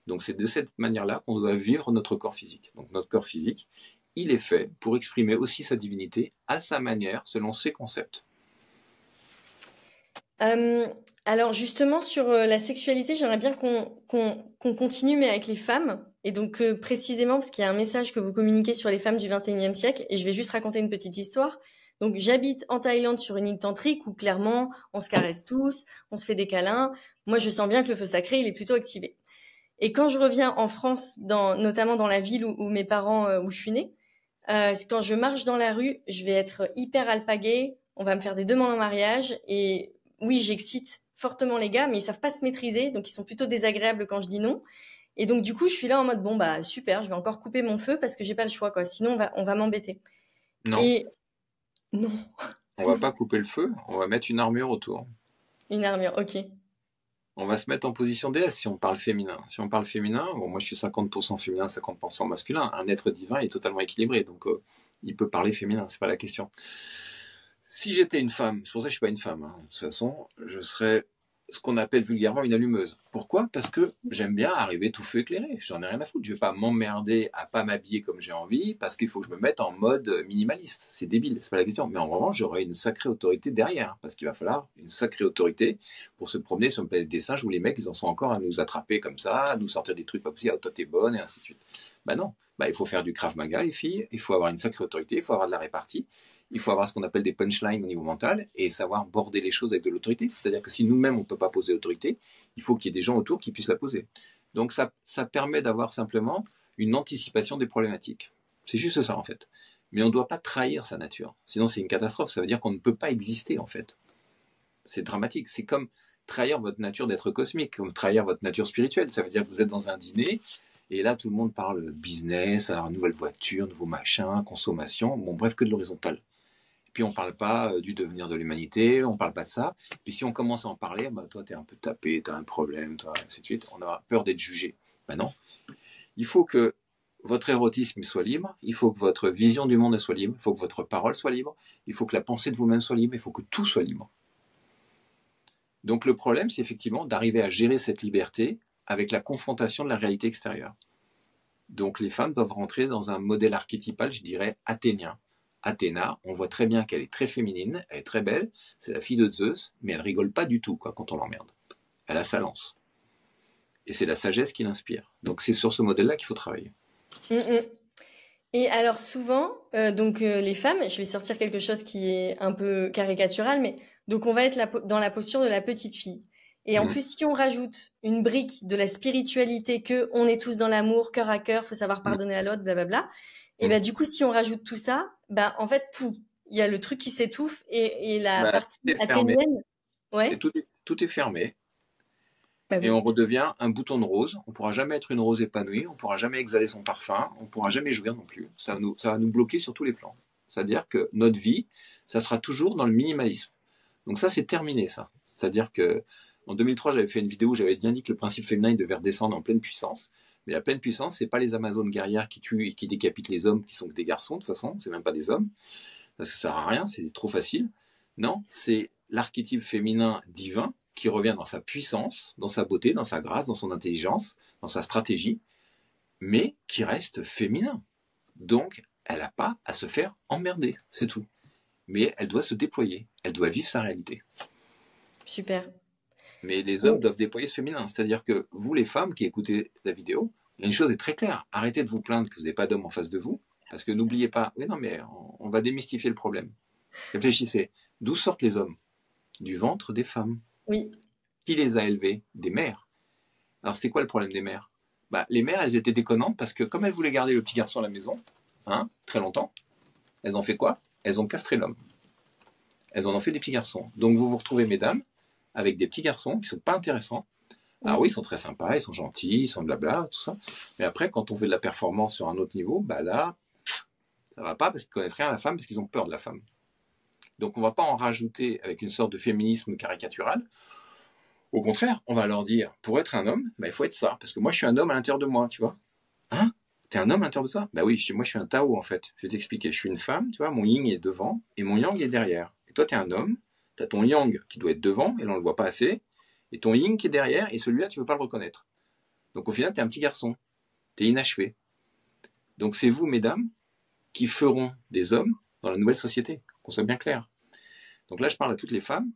Donc c'est de cette manière-là qu'on doit vivre notre corps physique. Donc notre corps physique, il est fait pour exprimer aussi sa divinité à sa manière, selon ses concepts. Alors justement sur la sexualité, j'aimerais bien qu'on continue, mais avec les femmes. Et donc précisément, parce qu'il y a un message que vous communiquez sur les femmes du 21e siècle, et je vais juste raconter une petite histoire. Donc j'habite en Thaïlande sur une île tantrique où clairement on se caresse tous, on se fait des câlins. Moi je sens bien que le feu sacré il est plutôt activé. Et quand je reviens en France, notamment dans la ville où mes parents, où je suis née, quand je marche dans la rue, je vais être hyper alpaguée. On va me faire des demandes en mariage et oui, j'excite fortement les gars, mais ils savent pas se maîtriser, donc ils sont plutôt désagréables quand je dis non. Et donc du coup, je suis là en mode bon bah super, je vais encore couper mon feu parce que j'ai pas le choix quoi. Sinon on va m'embêter. Non, Et non, on va pas couper le feu, on va mettre une armure autour. une armure, ok. On va se mettre en position déesse si on parle féminin. Si on parle féminin, bon, moi je suis 50% féminin, 50% masculin. Un être divin est totalement équilibré, donc il peut parler féminin, c'est pas la question. Si j'étais une femme, c'est pour ça que je suis pas une femme, hein, de toute façon, je serais ce qu'on appelle vulgairement une allumeuse. Pourquoi? Parce que j'aime bien arriver tout feu éclairé. J'en ai rien à foutre. Je vais pas m'emmerder à pas m'habiller comme j'ai envie parce qu'il faut que je me mette en mode minimaliste. C'est débile, c'est pas la question. Mais en revanche, j'aurai une sacrée autorité derrière parce qu'il va falloir une sacrée autorité pour se promener sur une planète des singes où les mecs ils en sont encore à nous attraper comme ça, à nous sortir des trucs pas possibles. Ah, toi t'es bonne et ainsi de suite. Bah non. Bah il faut faire du Krav Maga les filles. Il faut avoir une sacrée autorité. Il faut avoir de la répartie. Il faut avoir ce qu'on appelle des punchlines au niveau mental et savoir border les choses avec de l'autorité. C'est-à-dire que si nous-mêmes, on ne peut pas poser l'autorité, il faut qu'il y ait des gens autour qui puissent la poser. Donc ça permet d'avoir simplement une anticipation des problématiques. C'est juste ça, en fait. Mais on ne doit pas trahir sa nature. Sinon, c'est une catastrophe. Ça veut dire qu'on ne peut pas exister, en fait. C'est dramatique. C'est comme trahir votre nature d'être cosmique, comme trahir votre nature spirituelle. Ça veut dire que vous êtes dans un dîner et là, tout le monde parle business, alors nouvelle voiture, nouveau machin, consommation. Bon, bref, que de l'horizontal. Puis on ne parle pas du devenir de l'humanité, on ne parle pas de ça. Puis si on commence à en parler, bah toi tu es un peu tapé, tu as un problème, toi, ainsi de suite. On a peur d'être jugé. Ben non. Il faut que votre érotisme soit libre, il faut que votre vision du monde soit libre, il faut que votre parole soit libre, il faut que la pensée de vous-même soit libre, il faut que tout soit libre. Donc le problème, c'est effectivement d'arriver à gérer cette liberté avec la confrontation de la réalité extérieure. Donc les femmes doivent rentrer dans un modèle archétypal, je dirais, athénien. Athéna, on voit très bien qu'elle est très féminine, elle est très belle, c'est la fille de Zeus, mais elle rigole pas du tout quoi, quand on l'emmerde. Elle a sa lance. Et c'est la sagesse qui l'inspire. Donc c'est sur ce modèle-là qu'il faut travailler. Et alors souvent, les femmes, je vais sortir quelque chose qui est un peu caricatural, mais donc on va être dans la posture de la petite fille. Et en plus, si on rajoute une brique de la spiritualité, que on est tous dans l'amour, cœur à cœur, faut savoir pardonner à l'autre, blablabla. Et ben du coup, si on rajoute tout ça, ben en fait, il y a le truc qui s'étouffe et la partie athénienne, ouais. Et tout est fermé. Bah et oui. on redevient un bouton de rose. On ne pourra jamais être une rose épanouie, on ne pourra jamais exhaler son parfum, on ne pourra jamais jouir non plus. Ça va nous bloquer sur tous les plans. C'est-à-dire que notre vie, ça sera toujours dans le minimalisme. Donc ça, c'est terminé, ça. C'est-à-dire que en 2003, j'avais fait une vidéo où j'avais bien dit que le principe féminin devait redescendre en pleine puissance. Mais la pleine puissance, c'est pas les Amazones guerrières qui tuent et qui décapitent les hommes, qui sont que des garçons, de toute façon, c'est même pas des hommes, parce que ça sert à rien, c'est trop facile. Non, c'est l'archétype féminin divin qui revient dans sa puissance, dans sa beauté, dans sa grâce, dans son intelligence, dans sa stratégie, mais qui reste féminin. Donc, elle n'a pas à se faire emmerder, c'est tout. Mais elle doit se déployer, elle doit vivre sa réalité. Super. Mais les hommes doivent déployer ce féminin. C'est-à-dire que vous, les femmes qui écoutez la vidéo, Et une chose est très claire, arrêtez de vous plaindre que vous n'avez pas d'homme en face de vous, parce que n'oubliez pas, oui non mais on va démystifier le problème. Réfléchissez, d'où sortent les hommes? Du ventre des femmes. Oui. Qui les a élevés? Des mères. Alors c'était quoi le problème des mères? Bah, les mères, elles étaient déconnantes parce que comme elles voulaient garder le petit garçon à la maison, hein, très longtemps, elles ont fait quoi? Elles ont castré l'homme. Elles en ont fait des petits garçons. Donc vous vous retrouvez, mesdames, avec des petits garçons qui sont pas intéressants. Alors oui, ils sont très sympas, ils sont gentils, ils sont blabla, tout ça. Mais après, quand on fait de la performance sur un autre niveau, bah là, ça va pas parce qu'ils connaissent rien à la femme, parce qu'ils ont peur de la femme. Donc on va pas en rajouter avec une sorte de féminisme caricatural. Au contraire, on va leur dire, pour être un homme, bah, il faut être ça. Parce que moi, je suis un homme à l'intérieur de moi, tu vois. Hein? T'es un homme à l'intérieur de toi? Bah oui, moi, je suis un Tao, en fait. Je vais t'expliquer. Je suis une femme, tu vois, mon yin est devant et mon yang est derrière. Et toi, t'es un homme, t'as ton yang qui doit être devant, et là, on le voit pas assez, et ton yin qui est derrière, et celui-là, tu veux pas le reconnaître. Donc, au final, t'es un petit garçon. T'es inachevé. Donc, c'est vous, mesdames, qui feront des hommes dans la nouvelle société. Qu'on soit bien clair. Donc là, je parle à toutes les femmes.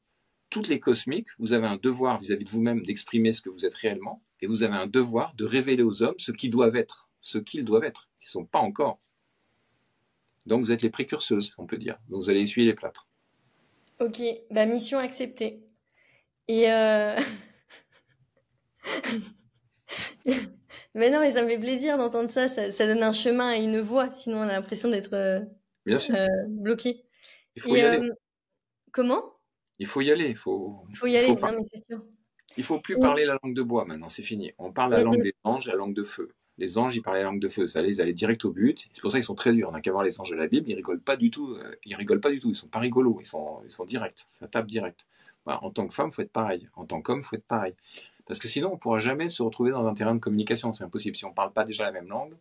Toutes les cosmiques, vous avez un devoir vis-à-vis de vous-même d'exprimer ce que vous êtes réellement, et vous avez un devoir de révéler aux hommes ce qu'ils doivent être, qui ne sont pas encore. Donc vous êtes les précurseuses, on peut dire. Donc vous allez essuyer les plâtres. Ok, bah mission acceptée. Et mais non, mais ça me fait plaisir d'entendre ça. Ça donne un chemin et une voie. Sinon, on a l'impression d'être Bien sûr, bloqué. il faut Et y aller. comment? Il faut y aller. Il faut y aller. Non, mais c'est sûr. Il faut plus Et- parler la langue de bois maintenant, c'est fini. On parle la langue des anges, la langue de feu. Les anges, ils parlaient la langue de feu. Ça allait, ils allaient direct au but. C'est pour ça qu'ils sont très durs. On n'a qu'à voir les anges de la Bible. Ils rigolent pas du tout. Ils rigolent pas du tout. Ils sont pas rigolos. Ils sont directs. Ça tape direct. Bah, en tant que femme, faut être pareil. En tant qu'homme, faut être pareil. Parce que sinon, on pourra jamais se retrouver dans un terrain de communication. C'est impossible. Si on parle pas déjà la même langue,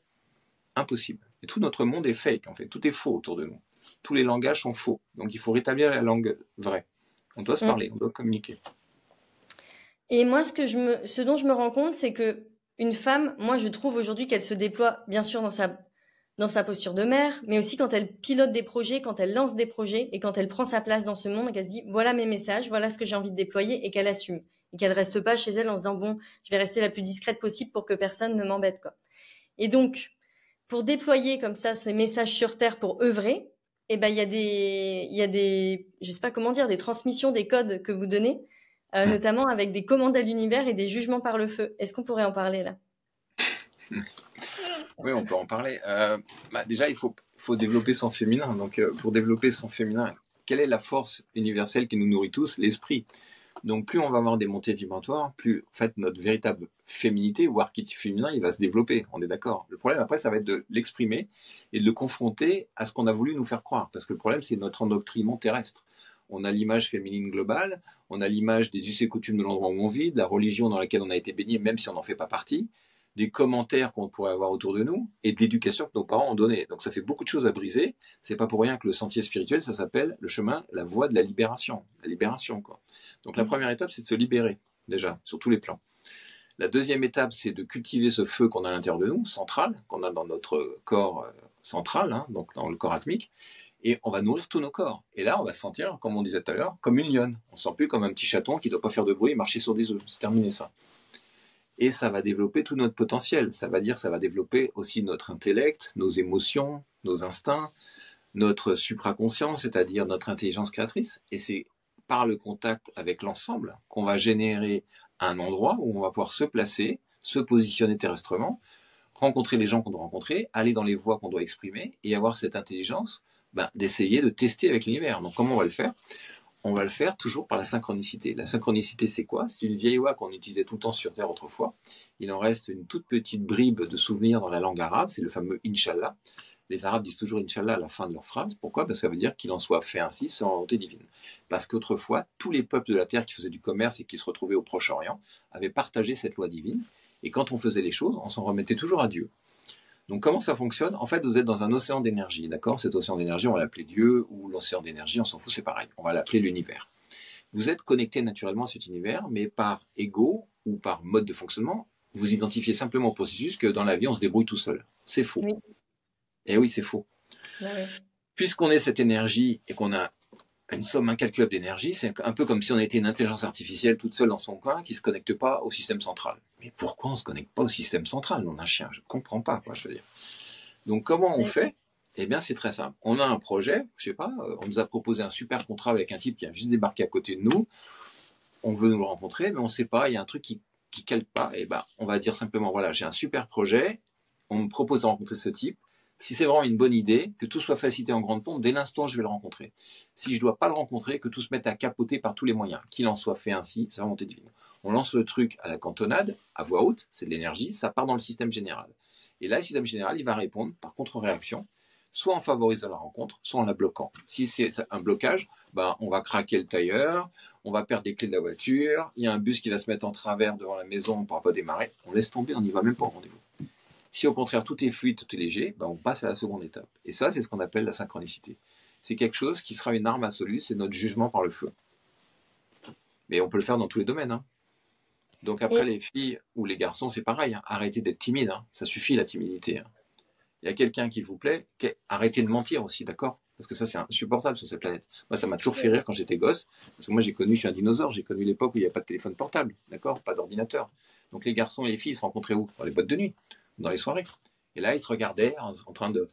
impossible. Et tout notre monde est fake, en fait. Tout est faux autour de nous. Tous les langages sont faux. Donc il faut rétablir la langue vraie. On doit se Mm. parler. On doit communiquer. Et moi, ce dont je me rends compte, c'est que une femme, moi, je trouve aujourd'hui qu'elle se déploie, bien sûr, dans sa posture de mère, mais aussi quand elle pilote des projets, quand elle lance des projets et quand elle prend sa place dans ce monde et qu'elle se dit, voilà mes messages, voilà ce que j'ai envie de déployer et qu'elle assume. Et qu'elle reste pas chez elle en se disant, bon, je vais rester la plus discrète possible pour que personne ne m'embête, quoi. Et donc, pour déployer comme ça ces messages sur Terre pour œuvrer, eh ben, il y a des, je sais pas comment dire, des transmissions, des codes que vous donnez, notamment avec des commandes à l'univers et des jugements par le feu. Est-ce qu'on pourrait en parler là? Oui, on peut en parler. Bah, déjà, faut développer son féminin. Donc, pour développer son féminin, quelle est la force universelle qui nous nourrit tous? L'esprit. Donc, plus on va avoir des montées vibratoires, plus en fait notre véritable féminité ou archétype féminin, il va se développer. On est d'accord. Le problème après, ça va être de l'exprimer et de le confronter à ce qu'on a voulu nous faire croire. Parce que le problème, c'est notre endoctrinement terrestre. On a l'image féminine globale, on a l'image des us et coutumes de l'endroit où on vit, de la religion dans laquelle on a été baigné, même si on n'en fait pas partie, des commentaires qu'on pourrait avoir autour de nous et de l'éducation que nos parents ont donnée. Donc ça fait beaucoup de choses à briser. C'est pas pour rien que le sentier spirituel, ça s'appelle le chemin, la voie de la libération. La libération, quoi. Donc la première étape, c'est de se libérer, déjà, sur tous les plans. La deuxième étape, c'est de cultiver ce feu qu'on a à l'intérieur de nous, central, qu'on a dans notre corps central, hein, donc dans le corps atmique, et on va nourrir tous nos corps. Et là, on va se sentir, comme on disait tout à l'heure, comme une lionne. On ne se sent plus comme un petit chaton qui ne doit pas faire de bruit et marcher sur des œufs. C'est terminé ça. Et ça va développer tout notre potentiel. Ça va développer aussi notre intellect, nos émotions, nos instincts, notre supraconscience, c'est-à-dire notre intelligence créatrice. Et c'est par le contact avec l'ensemble qu'on va générer un endroit où on va pouvoir se placer, se positionner terrestrement, rencontrer les gens qu'on doit rencontrer, aller dans les voies qu'on doit exprimer et avoir cette intelligence d'essayer de tester avec l'univers. Donc comment on va le faire? On va le faire toujours par la synchronicité. La synchronicité, c'est quoi? C'est une vieille loi qu'on utilisait tout le temps sur Terre autrefois. Il en reste une toute petite bribe de souvenirs dans la langue arabe, c'est le fameux Inch'Allah. Les Arabes disent toujours Inch'Allah à la fin de leur phrase. Pourquoi? Parce que ça veut dire qu'il en soit fait ainsi sans volonté divine. Parce qu'autrefois, tous les peuples de la Terre qui faisaient du commerce et qui se retrouvaient au Proche-Orient avaient partagé cette loi divine. Et quand on faisait les choses, on s'en remettait toujours à Dieu. Donc comment ça fonctionne? En fait, vous êtes dans un océan d'énergie, d'accord? Cet océan d'énergie, on va l'appeler Dieu, ou l'océan d'énergie, on s'en fout, c'est pareil. On va l'appeler l'univers. Vous êtes connecté naturellement à cet univers, mais par ego ou par mode de fonctionnement, vous identifiez simplement au processus que dans la vie, on se débrouille tout seul. C'est faux. Oui. Et oui, c'est faux. Ah ouais. Puisqu'on est cette énergie et qu'on a une somme incalculable d'énergie. C'est un peu comme si on était une intelligence artificielle toute seule dans son coin qui ne se connecte pas au système central. Mais pourquoi on ne se connecte pas au système central, nom d'un chien? Je ne comprends pas, quoi, je veux dire. Donc, comment on fait? Eh bien, c'est très simple. On a un projet, je sais pas, on nous a proposé un super contrat avec un type qui a juste débarqué à côté de nous. On veut nous le rencontrer, mais on ne sait pas, il y a un truc qui cale pas. Et ben, on va dire simplement, voilà, j'ai un super projet, on me propose de rencontrer ce type. Si c'est vraiment une bonne idée, que tout soit facilité en grande pompe, dès l'instant je vais le rencontrer. Si je dois pas le rencontrer, que tout se mette à capoter par tous les moyens. Qu'il en soit fait ainsi, c'est volonté divine. On lance le truc à la cantonade, à voix haute, c'est de l'énergie, ça part dans le système général. Et là, le système général, il va répondre par contre-réaction, soit en favorisant la rencontre, soit en la bloquant. Si c'est un blocage, ben, on va craquer le tailleur, on va perdre les clés de la voiture, il y a un bus qui va se mettre en travers devant la maison, on ne pourra pas démarrer, on laisse tomber, on n'y va même pas au rendez-vous. Si au contraire tout est fluide, tout est léger, ben on passe à la seconde étape. Et ça, c'est ce qu'on appelle la synchronicité. C'est quelque chose qui sera une arme absolue, c'est notre jugement par le feu. Mais on peut le faire dans tous les domaines. Hein. Donc après, les filles ou les garçons, c'est pareil. Hein. Arrêtez d'être timide. Hein. Ça suffit la timidité. Hein. Il y a quelqu'un qui vous plaît, arrêtez de mentir aussi, d'accord? Parce que ça, c'est insupportable sur cette planète. Moi, ça m'a toujours fait rire quand j'étais gosse. Parce que moi, je suis un dinosaure, j'ai connu l'époque où il n'y avait pas de téléphone portable, d'accord? Pas d'ordinateur. Donc les garçons et les filles, ils se rencontraient où? Dans les boîtes de nuit, dans les soirées. Et là, ils se regardaient en train de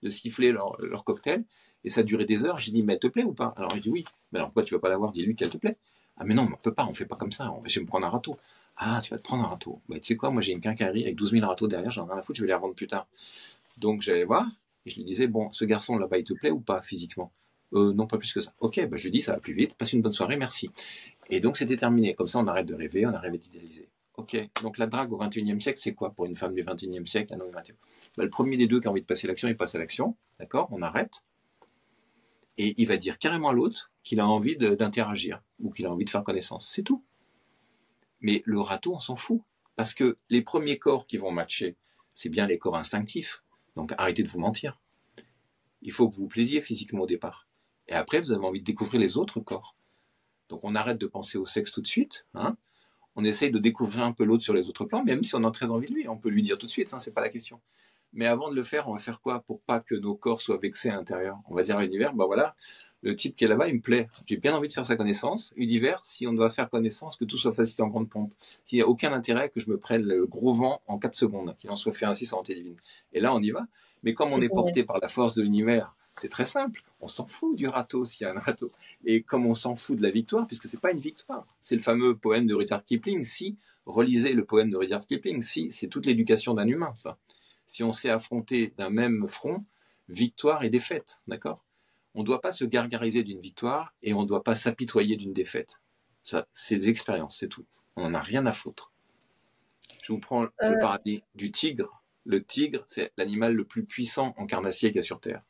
siffler leur cocktail. Et ça durait des heures. J'ai dit, mais elle te plaît ou pas? Alors il dit oui. Mais alors pourquoi tu vas pas la voir? Dis-lui qu'elle te plaît. Ah mais non, on peut pas, on fait pas comme ça. Je vais me prendre un râteau. Ah, tu vas te prendre un râteau. Bah, tu sais quoi, moi j'ai une quincaillerie avec 12 000 râteaux derrière, j'en ai rien à foutre, je vais les revendre plus tard. Donc j'allais voir, et je lui disais, bon, ce garçon là-bas, il te plaît ou pas physiquement? Non, pas plus que ça. Ok, bah, je lui dis, ça va plus vite, passe une bonne soirée, merci. Et donc c'était terminé. Comme ça, on arrête de rêver, on arrête d'idéaliser. Ok, donc la drague au XXIe siècle, c'est quoi pour une femme du XXIe siècle, un homme du XXIe? Bah, le premier des deux qui a envie de passer l'action, il passe à l'action, d'accord? On arrête. Et il va dire carrément à l'autre qu'il a envie d'interagir ou qu'il a envie de faire connaissance. C'est tout. Mais le râteau, on s'en fout. Parce que les premiers corps qui vont matcher, c'est bien les corps instinctifs. Donc arrêtez de vous mentir. Il faut que vous vous plaisiez physiquement au départ. Et après, vous avez envie de découvrir les autres corps. Donc on arrête de penser au sexe tout de suite. Hein. On essaye de découvrir un peu l'autre sur les autres plans, même si on a très envie de lui. On peut lui dire tout de suite, hein, c'est pas la question. Mais avant de le faire, on va faire quoi pour pas que nos corps soient vexés à l'intérieur? On va dire à l'univers, bah voilà, le type qui est là-bas, il me plaît. J'ai bien envie de faire sa connaissance. Univers, si on doit faire connaissance, que tout soit facile en grande pompe. Qu'il n'y a aucun intérêt que je me prenne le gros vent en 4 secondes, qu'il en soit fait ainsi sans volonté divine. Et là, on y va. Mais comme on est porté par la force de l'univers, c'est très simple. On s'en fout du râteau s'il y a un râteau. Et comme on s'en fout de la victoire, puisque c'est pas une victoire, c'est le fameux poème de Rudyard Kipling. Si, relisez le poème de Rudyard Kipling. Si, c'est toute l'éducation d'un humain, ça. Si on s'est affronté d'un même front, victoire et défaite, d'accord? On ne doit pas se gargariser d'une victoire et on ne doit pas s'apitoyer d'une défaite. Ça, c'est des expériences, c'est tout. On n'en a rien à foutre. Je vous prends le paradis du tigre. Le tigre, c'est l'animal le plus puissant en carnassier qu'il y a sur Terre.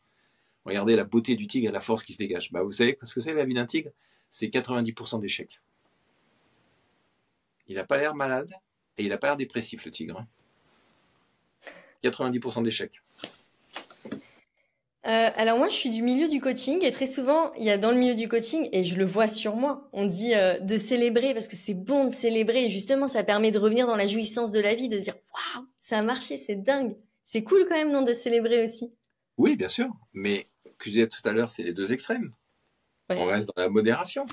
Regardez la beauté du tigre et la force qui se dégage. Bah, vous savez ce que c'est la vie d'un tigre? C'est 90% d'échecs. Il n'a pas l'air malade et il n'a pas l'air dépressif, le tigre. Hein. 90% d'échecs. Alors moi, je suis du milieu du coaching et très souvent, il y a dans le milieu du coaching, et je le vois sur moi, on dit de célébrer parce que c'est bon de célébrer et justement, ça permet de revenir dans la jouissance de la vie, de se dire « Waouh, ça a marché, c'est dingue !» C'est cool quand même, non, de célébrer aussi. Oui, bien sûr, mais que je disais tout à l'heure, c'est les deux extrêmes. Ouais. On reste dans la modération.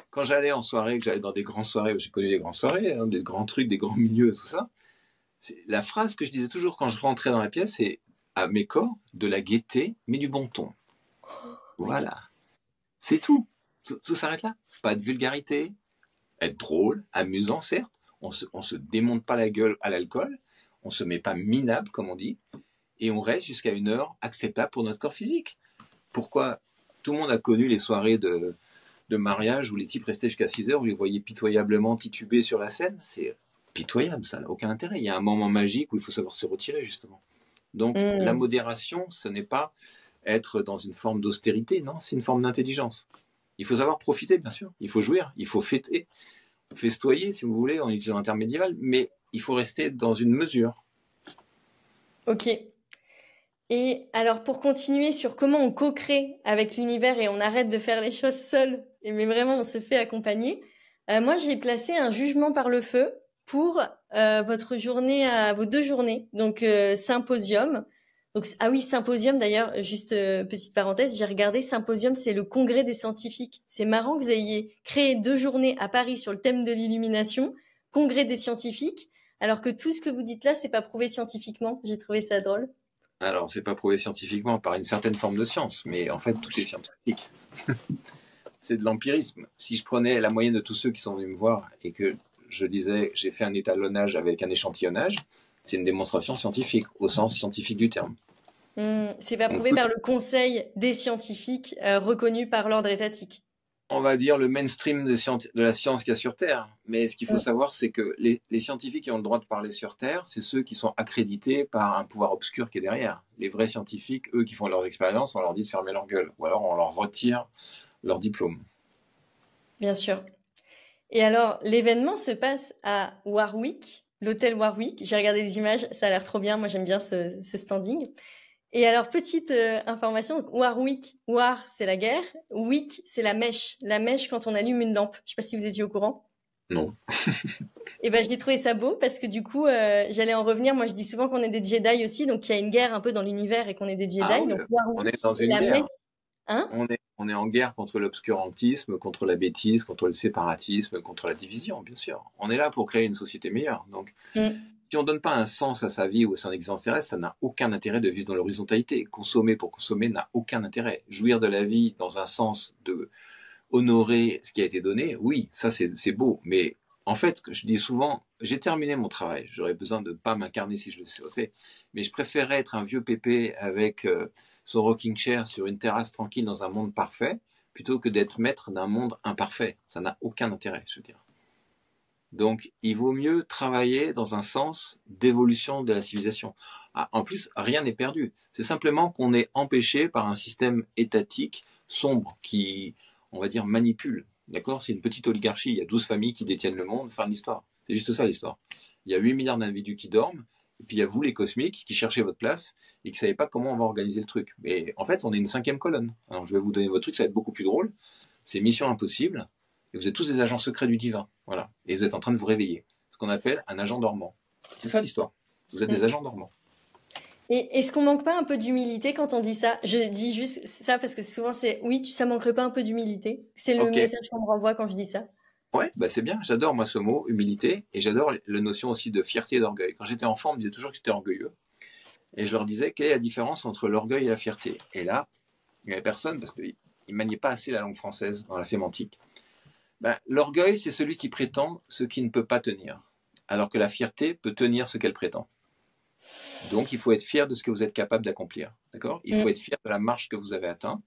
Quand j'allais en soirée, que j'allais dans des grandes soirées, j'ai connu des grandes soirées, hein, des grands trucs, des grands milieux, tout ça, la phrase que je disais toujours quand je rentrais dans la pièce, c'est à mes corps de la gaieté, mais du bon ton. Voilà. C'est tout. Tout s'arrête là. Pas de vulgarité. Être drôle, amusant, certes. On se démonte pas la gueule à l'alcool. On se met pas minable, comme on dit. Et on reste jusqu'à une heure acceptable pour notre corps physique. Pourquoi? Tout le monde a connu les soirées de mariage où les types restaient jusqu'à 6 heures, où vous les voyez pitoyablement tituber sur la scène. C'est pitoyable, ça n'a aucun intérêt. Il y a un moment magique où il faut savoir se retirer, justement. Donc, la modération, ce n'est pas être dans une forme d'austérité, non, c'est une forme d'intelligence. Il faut savoir profiter, bien sûr. Il faut jouir, il faut fêter, festoyer, si vous voulez, en utilisant un terme médiéval, mais il faut rester dans une mesure. Ok. Et alors, pour continuer sur comment on co-crée avec l'univers et on arrête de faire les choses seuls, mais vraiment on se fait accompagner, moi j'ai placé un jugement par le feu pour votre journée, vos 2 journées, donc symposium. Donc, ah oui, symposium d'ailleurs, juste petite parenthèse, j'ai regardé, symposium, c'est le congrès des scientifiques. C'est marrant que vous ayez créé 2 journées à Paris sur le thème de l'illumination, congrès des scientifiques, alors que tout ce que vous dites là, c'est pas prouvé scientifiquement. J'ai trouvé ça drôle. Alors, c'est pas prouvé scientifiquement par une certaine forme de science, mais en fait, tout est scientifique. C'est de l'empirisme. Si je prenais la moyenne de tous ceux qui sont venus me voir et que je disais j'ai fait un étalonnage avec un échantillonnage, c'est une démonstration scientifique, au sens scientifique du terme. C'est pas Donc, prouvé par le conseil des scientifiques reconnu par l'ordre étatique. on va dire le mainstream de la science qu'il y a sur Terre. Mais ce qu'il faut savoir, c'est que les scientifiques qui ont le droit de parler sur Terre, c'est ceux qui sont accrédités par un pouvoir obscur qui est derrière. Les vrais scientifiques, eux qui font leurs expériences, on leur dit de fermer leur gueule. Ou alors on leur retire leur diplôme. Bien sûr. Et alors, l'événement se passe à Warwick, l'hôtel Warwick. J'ai regardé des images, ça a l'air trop bien. Moi, j'aime bien ce standing. Et alors, petite information, donc Warwick, War, c'est la guerre. Wick, c'est la mèche. La mèche quand on allume une lampe. Je sais pas si vous étiez au courant. Non. Et ben, j'ai trouvé ça beau parce que du coup, j'allais en revenir. Moi, je dis souvent qu'on est des Jedi aussi, donc il y a une guerre un peu dans l'univers et qu'on est des Jedi. Ah oui, Donc on Warwick, est dans c'est une la mèche. guerre. Hein? On est en guerre contre l'obscurantisme, contre la bêtise, contre le séparatisme, contre la division, bien sûr. On est là pour créer une société meilleure. Donc, si on ne donne pas un sens à sa vie ou à son existence terrestre, ça n'a aucun intérêt de vivre dans l'horizontalité. Consommer pour consommer n'a aucun intérêt. Jouir de la vie dans un sens de honorer ce qui a été donné, oui, ça c'est beau. Mais en fait, je dis souvent, j'ai terminé mon travail. J'aurais besoin de ne pas m'incarner si je le souhaitais. Mais je préférerais être un vieux pépé avec son rocking chair sur une terrasse tranquille dans un monde parfait, plutôt que d'être maître d'un monde imparfait. Ça n'a aucun intérêt, je veux dire. Donc, il vaut mieux travailler dans un sens d'évolution de la civilisation. Ah, en plus, rien n'est perdu. C'est simplement qu'on est empêché par un système étatique sombre qui, on va dire, manipule. D'accord? C'est une petite oligarchie. Il y a 12 familles qui détiennent le monde. Fin de l'histoire. C'est juste ça, l'histoire. Il y a 8 milliards d'individus qui dorment. Et puis, il y a vous, les cosmiques, qui cherchez votre place et qui ne savez pas comment on va organiser le truc. Mais en fait, on est une 5e colonne. Alors, je vais vous donner votre truc. Ça va être beaucoup plus drôle. C'est Mission Impossible. Et vous êtes tous des agents secrets du divin. Voilà. Et vous êtes en train de vous réveiller. Ce qu'on appelle un agent dormant. C'est ça l'histoire. Vous êtes des agents dormants. Et est-ce qu'on manque pas un peu d'humilité quand on dit ça? Je dis juste ça parce que souvent c'est oui, ça manquerait pas un peu d'humilité? C'est le message qu'on me renvoie quand je dis ça. Ouais, bah c'est bien. J'adore moi ce mot, humilité, et j'adore la notion aussi de fierté et d'orgueil. Quand j'étais enfant, on me disait toujours que j'étais orgueilleux. Et je leur disais, quelle est la différence entre l'orgueil et la fierté? Et là, il n'y avait personne parce qu'ils ne maniaient pas assez la langue française dans la sémantique. Ben, l'orgueil, c'est celui qui prétend ce qui ne peut pas tenir, alors que la fierté peut tenir ce qu'elle prétend. Donc, il faut être fier de ce que vous êtes capable d'accomplir. D'accord? Il faut être fier de la marche que vous avez atteinte.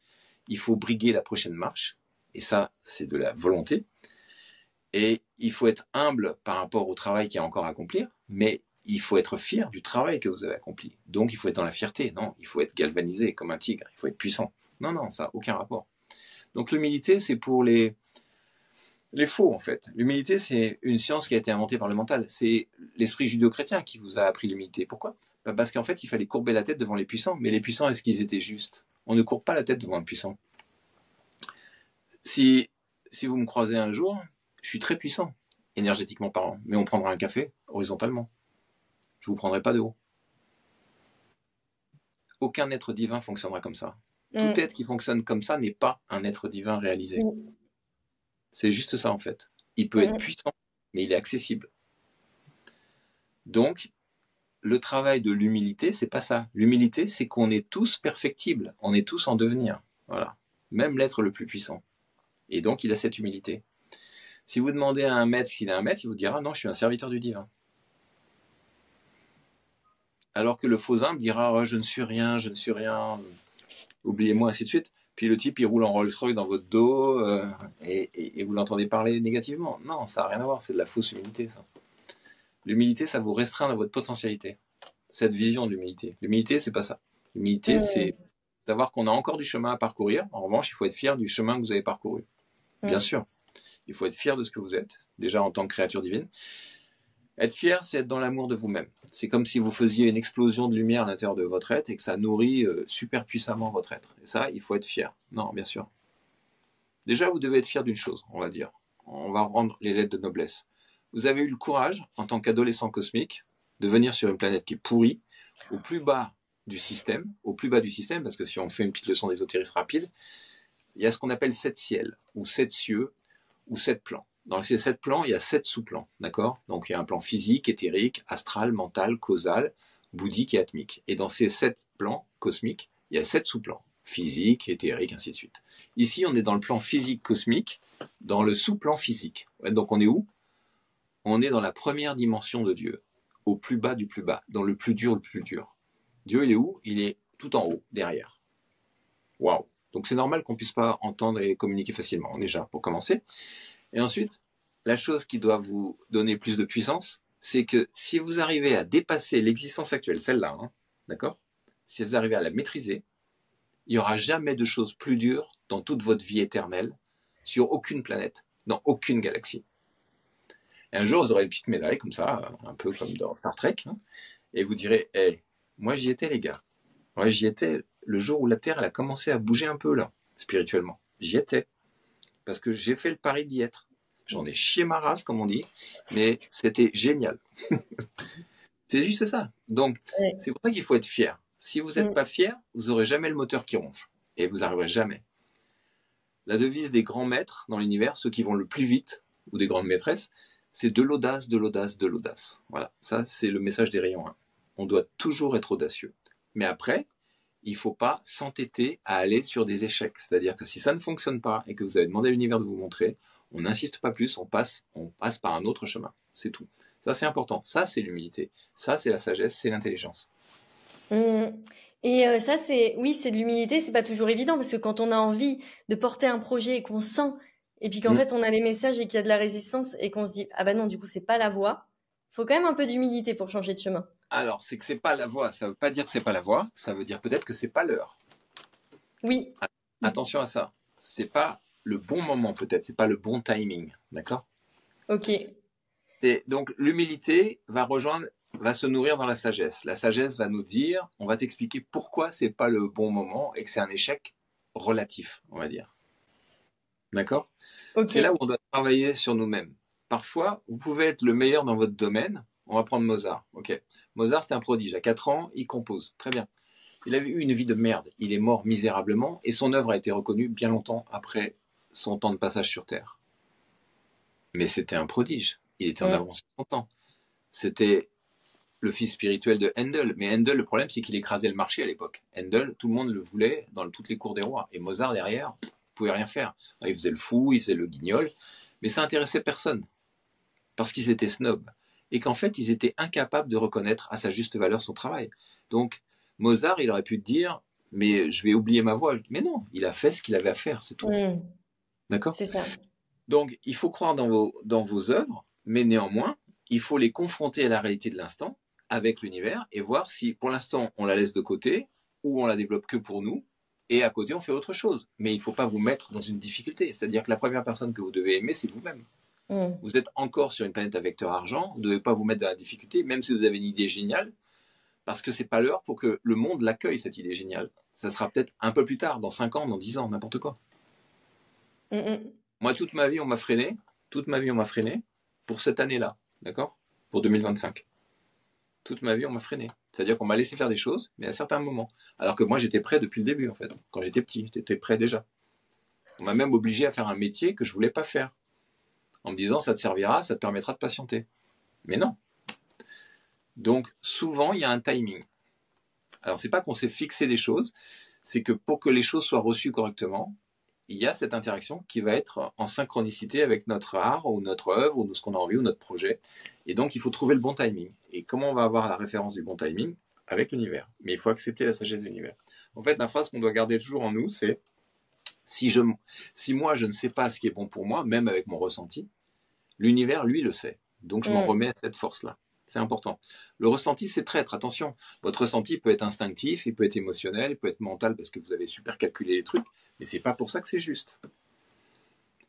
Il faut briguer la prochaine marche. Et ça, c'est de la volonté. Et il faut être humble par rapport au travail qu'il y a encore à accomplir, mais il faut être fier du travail que vous avez accompli. Donc, il faut être dans la fierté. Non, il faut être galvanisé comme un tigre. Il faut être puissant. Non, non, ça n'a aucun rapport. Donc, l'humilité, c'est pour les faux, en fait. L'humilité, c'est une science qui a été inventée par le mental. C'est l'esprit judéo-chrétien qui vous a appris l'humilité. Pourquoi? Parce qu'en fait, il fallait courber la tête devant les puissants. Mais les puissants, est-ce qu'ils étaient justes? On ne courbe pas la tête devant un puissant. Si vous me croisez un jour, je suis très puissant, énergétiquement parlant. Mais on prendra un café horizontalement. Je ne vous prendrai pas de haut. Aucun être divin fonctionnera comme ça. Tout être qui fonctionne comme ça n'est pas un être divin réalisé. C'est juste ça, en fait. Il peut être puissant, mais il est accessible. Donc, le travail de l'humilité, c'est pas ça. L'humilité, c'est qu'on est tous perfectibles. On est tous en devenir. Voilà. Même l'être le plus puissant. Et donc, il a cette humilité. Si vous demandez à un maître s'il est un maître, il vous dira « Non, je suis un serviteur du divin ». Alors que le faux humble dira oh, « Je ne suis rien, oubliez-moi », ainsi de suite. Puis le type, il roule en Rolls-Royce dans votre dos et vous l'entendez parler négativement. Non, ça n'a rien à voir, c'est de la fausse humilité, ça. L'humilité, ça vous restreint dans votre potentialité. Cette vision de l'humilité. L'humilité, c'est pas ça. L'humilité, c'est savoir qu'on a encore du chemin à parcourir. En revanche, il faut être fier du chemin que vous avez parcouru. Bien sûr. Il faut être fier de ce que vous êtes, déjà en tant que créature divine. Être fier, c'est être dans l'amour de vous-même. C'est comme si vous faisiez une explosion de lumière à l'intérieur de votre être et que ça nourrit super puissamment votre être. Et ça, il faut être fier. Non, bien sûr. Déjà, vous devez être fier d'une chose, on va dire. On va rendre les lettres de noblesse. Vous avez eu le courage, en tant qu'adolescent cosmique, de venir sur une planète qui est pourrie, au plus bas du système, au plus bas du système, parce que si on fait une petite leçon d'ésotérisme rapide, il y a ce qu'on appelle 7 ciels, ou 7 cieux, ou 7 plans. Dans ces 7 plans, il y a 7 sous-plans, d'accord? Donc il y a un plan physique, éthérique, astral, mental, causal, bouddhique et atmique. Et dans ces 7 plans cosmiques, il y a 7 sous-plans, physique, éthérique, ainsi de suite. Ici, on est dans le plan physique cosmique, dans le sous-plan physique. Donc on est où? On est dans la première dimension de Dieu, au plus bas du plus bas, dans le plus dur, le plus dur. Dieu, il est où? Il est tout en haut, derrière. Waouh! Donc c'est normal qu'on ne puisse pas entendre et communiquer facilement, déjà, pour commencer. Et ensuite, la chose qui doit vous donner plus de puissance, c'est que si vous arrivez à dépasser l'existence actuelle, celle-là, hein, d'accord? Si vous arrivez à la maîtriser, il n'y aura jamais de choses plus dures dans toute votre vie éternelle, sur aucune planète, dans aucune galaxie. Et un jour, vous aurez une petite médaille comme ça, un peu comme dans Star Trek, hein, et vous direz, hey, moi j'y étais les gars. Moi j'y étais le jour où la Terre elle a commencé à bouger un peu là, spirituellement. J'y étais. Parce que j'ai fait le pari d'y être. J'en ai chié ma race, comme on dit, mais c'était génial. C'est juste ça. Donc, Ouais. c'est pour ça qu'il faut être fier. Si vous n'êtes pas fier, vous n'aurez jamais le moteur qui ronfle. Et vous n'arriverez jamais. La devise des grands maîtres dans l'univers, ceux qui vont le plus vite, ou des grandes maîtresses, c'est de l'audace, de l'audace, de l'audace. Voilà, ça c'est le message des rayons 1. On doit toujours être audacieux. Mais après, il ne faut pas s'entêter à aller sur des échecs. C'est-à-dire que si ça ne fonctionne pas et que vous avez demandé à l'univers de vous montrer, on n'insiste pas plus, on passe par un autre chemin. C'est tout. Ça, c'est important. Ça, c'est l'humilité. Ça, c'est la sagesse, c'est l'intelligence. Et ça, oui, c'est de l'humilité. C'est pas toujours évident parce que quand on a envie de porter un projet et qu'on sent, et puis qu'en fait on a les messages et qu'il y a de la résistance et qu'on se dit ah bah non, du coup c'est pas la voie. Faut quand même un peu d'humilité pour changer de chemin. Alors, c'est que c'est pas la voie. Ça veut pas dire que c'est pas la voie. Ça veut dire peut-être que c'est pas l'heure. Oui. Attention à ça. C'est pas le bon moment peut-être. C'est pas le bon timing. D'accord? Ok. Donc l'humilité va se nourrir dans la sagesse. La sagesse va nous dire, on va t'expliquer pourquoi c'est pas le bon moment et que c'est un échec relatif, on va dire. D'accord? Ok. C'est là où on doit travailler sur nous-mêmes. Parfois, vous pouvez être le meilleur dans votre domaine. On va prendre Mozart. Ok. Mozart, c'est un prodige. À 4 ans, il compose. Très bien. Il avait eu une vie de merde. Il est mort misérablement et son œuvre a été reconnue bien longtemps après son temps de passage sur Terre. Mais c'était un prodige. Il était en avance sur son temps. C'était le fils spirituel de Handel. Mais Handel, le problème, c'est qu'il écrasait le marché à l'époque. Handel, tout le monde le voulait dans toutes les cours des rois. Et Mozart, derrière, ne pouvait rien faire. Il faisait le fou, il faisait le guignol. Mais ça intéressait personne. Parce qu'ils étaient snobs. Et qu'en fait, ils étaient incapables de reconnaître à sa juste valeur son travail. Donc, Mozart, il aurait pu dire, mais je vais oublier ma voix. Mais non, il a fait ce qu'il avait à faire, c'est tout. D'accord? C'est ça. Donc, il faut croire dans vos œuvres, mais néanmoins, il faut les confronter à la réalité de l'instant, avec l'univers, et voir si, pour l'instant, on la laisse de côté, ou on la développe que pour nous, et à côté, on fait autre chose. Mais il ne faut pas vous mettre dans une difficulté. C'est-à-dire que la première personne que vous devez aimer, c'est vous-même. Vous êtes encore sur une planète à vecteur argent, vous ne devez pas vous mettre dans la difficulté, même si vous avez une idée géniale, parce que c'est pas l'heure pour que le monde l'accueille, cette idée géniale. Ça sera peut-être un peu plus tard, dans 5 ans, dans 10 ans, n'importe quoi. Moi, toute ma vie, on m'a freiné. Toute ma vie, on m'a freiné pour cette année-là, d'accord? Pour 2025. Toute ma vie, on m'a freiné. C'est-à-dire qu'on m'a laissé faire des choses, mais à certains moments. Alors que moi, j'étais prêt depuis le début, en fait. Quand j'étais petit, j'étais prêt déjà. On m'a même obligé à faire un métier que je voulais pas faire. En me disant, ça te servira, ça te permettra de patienter. Mais non. Donc, souvent, il y a un timing. Alors, c'est pas qu'on s'est fixé des choses, c'est que pour que les choses soient reçues correctement, il y a cette interaction qui va être en synchronicité avec notre art ou notre œuvre ou ce qu'on a envie ou notre projet. Et donc, il faut trouver le bon timing. Et comment on va avoir la référence du bon timing? Avec l'univers. Mais il faut accepter la sagesse de l'univers. En fait, la phrase qu'on doit garder toujours en nous, c'est si moi, je ne sais pas ce qui est bon pour moi, même avec mon ressenti, l'univers, lui, le sait. Donc, je m'en remets à cette force-là. C'est important. Le ressenti, c'est traître. Attention, votre ressenti peut être instinctif, il peut être émotionnel, il peut être mental parce que vous avez super calculé les trucs, mais c'est pas pour ça que c'est juste.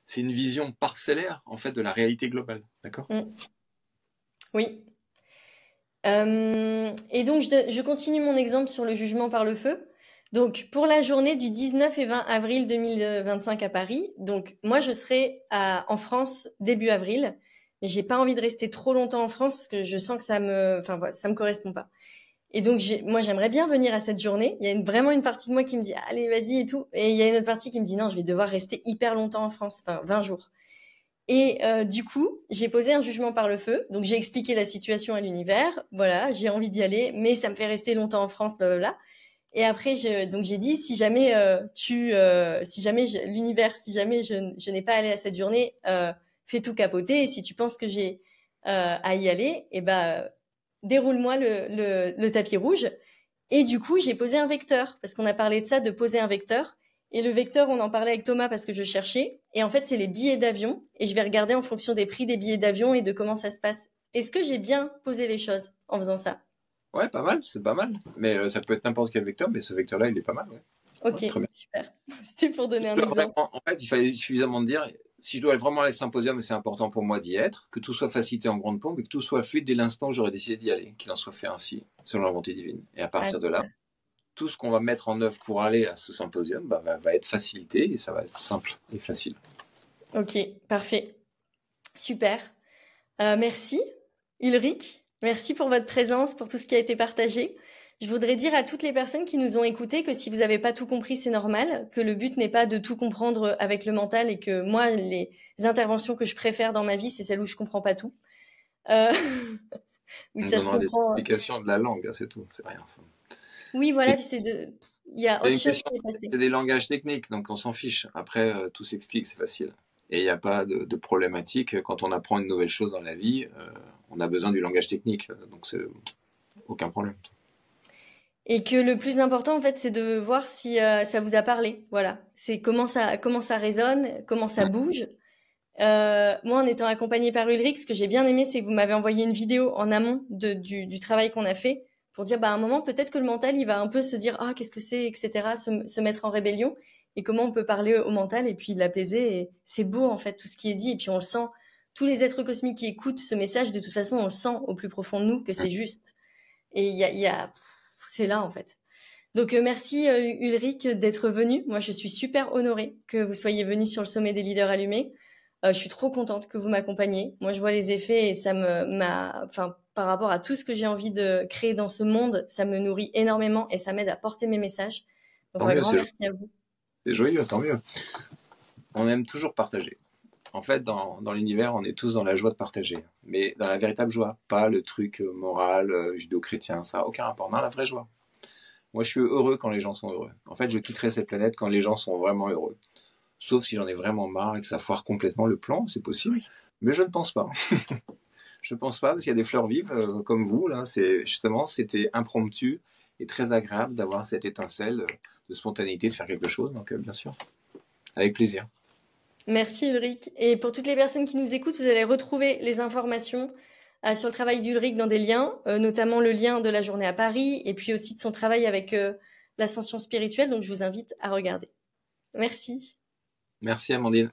C'est une vision parcellaire, en fait, de la réalité globale. D'accord? Oui. Et donc, je continue mon exemple sur le jugement par le feu. Donc, pour la journée du 19 et 20 avril 2025 à Paris, donc moi, je serai en France début avril. Mais j'ai pas envie de rester trop longtemps en France parce que je sens que ça me correspond pas. Et donc, moi, j'aimerais bien venir à cette journée. Il y a vraiment une partie de moi qui me dit, allez, vas-y et tout. Et il y a une autre partie qui me dit, non, je vais devoir rester hyper longtemps en France, enfin 20 jours. Et du coup, j'ai posé un jugement par le feu. Donc, j'ai expliqué la situation à l'univers. Voilà, j'ai envie d'y aller, mais ça me fait rester longtemps en France, blablabla. Et après, donc j'ai dit, si jamais si jamais l'univers, si jamais je n'ai pas allé à cette journée, fais tout capoter. Et si tu penses que j'ai à y aller, et ben déroule-moi le tapis rouge. Et du coup, j'ai posé un vecteur parce qu'on a parlé de ça, de poser un vecteur. Et le vecteur, on en parlait avec Thomas parce que je cherchais. Et en fait, c'est les billets d'avion. Et je vais regarder en fonction des prix des billets d'avion et de comment ça se passe. Est-ce que j'ai bien posé les choses en faisant ça? Ouais, pas mal, c'est pas mal. Mais ça peut être n'importe quel vecteur, mais ce vecteur-là, il est pas mal, ouais. Ouais, Ok, très bien. super. C'était pour donner un exemple. En fait, il fallait suffisamment de dire, si je dois vraiment aller à symposium, c'est important pour moi d'y être, que tout soit facilité en grande pompe et que tout soit fluide dès l'instant où j'aurais décidé d'y aller, qu'il en soit fait ainsi, selon la volonté divine. Et à Ah, partir de là, super. tout ce qu'on va mettre en œuvre pour aller à ce symposium va être facilité et ça va être simple et facile. Ok, parfait. Super. Merci, Ulrich. Merci pour votre présence, pour tout ce qui a été partagé. Je voudrais dire à toutes les personnes qui nous ont écoutés que si vous n'avez pas tout compris, c'est normal, que le but n'est pas de tout comprendre avec le mental et que moi, les interventions que je préfère dans ma vie, c'est celles où je comprends pas tout. Euh, où On ça se donnera des comprend. explications de la langue, hein, c'est tout, c'est rien ça. Oui, voilà, Et puis il y a c'est autre une chose question, qui est passée. c'est des langages techniques, donc on s'en fiche. Après, tout s'explique, c'est facile. Et il n'y a pas de problématique. Quand on apprend une nouvelle chose dans la vie, on a besoin du langage technique, donc c'est aucun problème. Et que le plus important, en fait, c'est de voir si ça vous a parlé. Voilà. C'est comment ça résonne, comment ça bouge. Moi, en étant accompagnée par Ulrich, ce que j'ai bien aimé, c'est que vous m'avez envoyé une vidéo en amont du travail qu'on a fait pour dire, bah, à un moment, peut-être que le mental, il va un peu se dire, ah, qu'est-ce que c'est, etc., se mettre en rébellion et comment on peut parler au mental et puis l'apaiser. Et c'est beau, en fait, tout ce qui est dit. Et puis, on le sent. Tous les êtres cosmiques qui écoutent ce message, de toute façon, on le sent au plus profond de nous que c'est juste. Et c'est là, en fait. Donc, merci Ulrich d'être venu. Moi, je suis super honorée que vous soyez venu sur le sommet des leaders allumés. Je suis trop contente que vous m'accompagniez. Moi, je vois les effets et enfin, par rapport à tout ce que j'ai envie de créer dans ce monde, ça me nourrit énormément et ça m'aide à porter mes messages. Donc, Tant un mieux, grand merci à vous. c'est joyeux, tant mieux. On aime toujours partager. En fait, dans l'univers, on est tous dans la joie de partager. Mais dans la véritable joie, pas le truc moral, judéo-chrétien, ça n'a aucun rapport. Non, la vraie joie. Moi, je suis heureux quand les gens sont heureux. En fait, je quitterai cette planète quand les gens sont vraiment heureux. Sauf si j'en ai vraiment marre et que ça foire complètement le plan, c'est possible. Mais je ne pense pas. Je ne pense pas, parce qu'il y a des fleurs vives comme vous. Là, justement, c'était impromptu et très agréable d'avoir cette étincelle de spontanéité, de faire quelque chose. Donc, bien sûr, avec plaisir. Merci Ulrich. Et pour toutes les personnes qui nous écoutent, vous allez retrouver les informations sur le travail d'Ulrich dans des liens, notamment le lien de la journée à Paris et puis aussi de son travail avec l'ascension spirituelle. Donc, je vous invite à regarder. Merci. Merci, Amandine.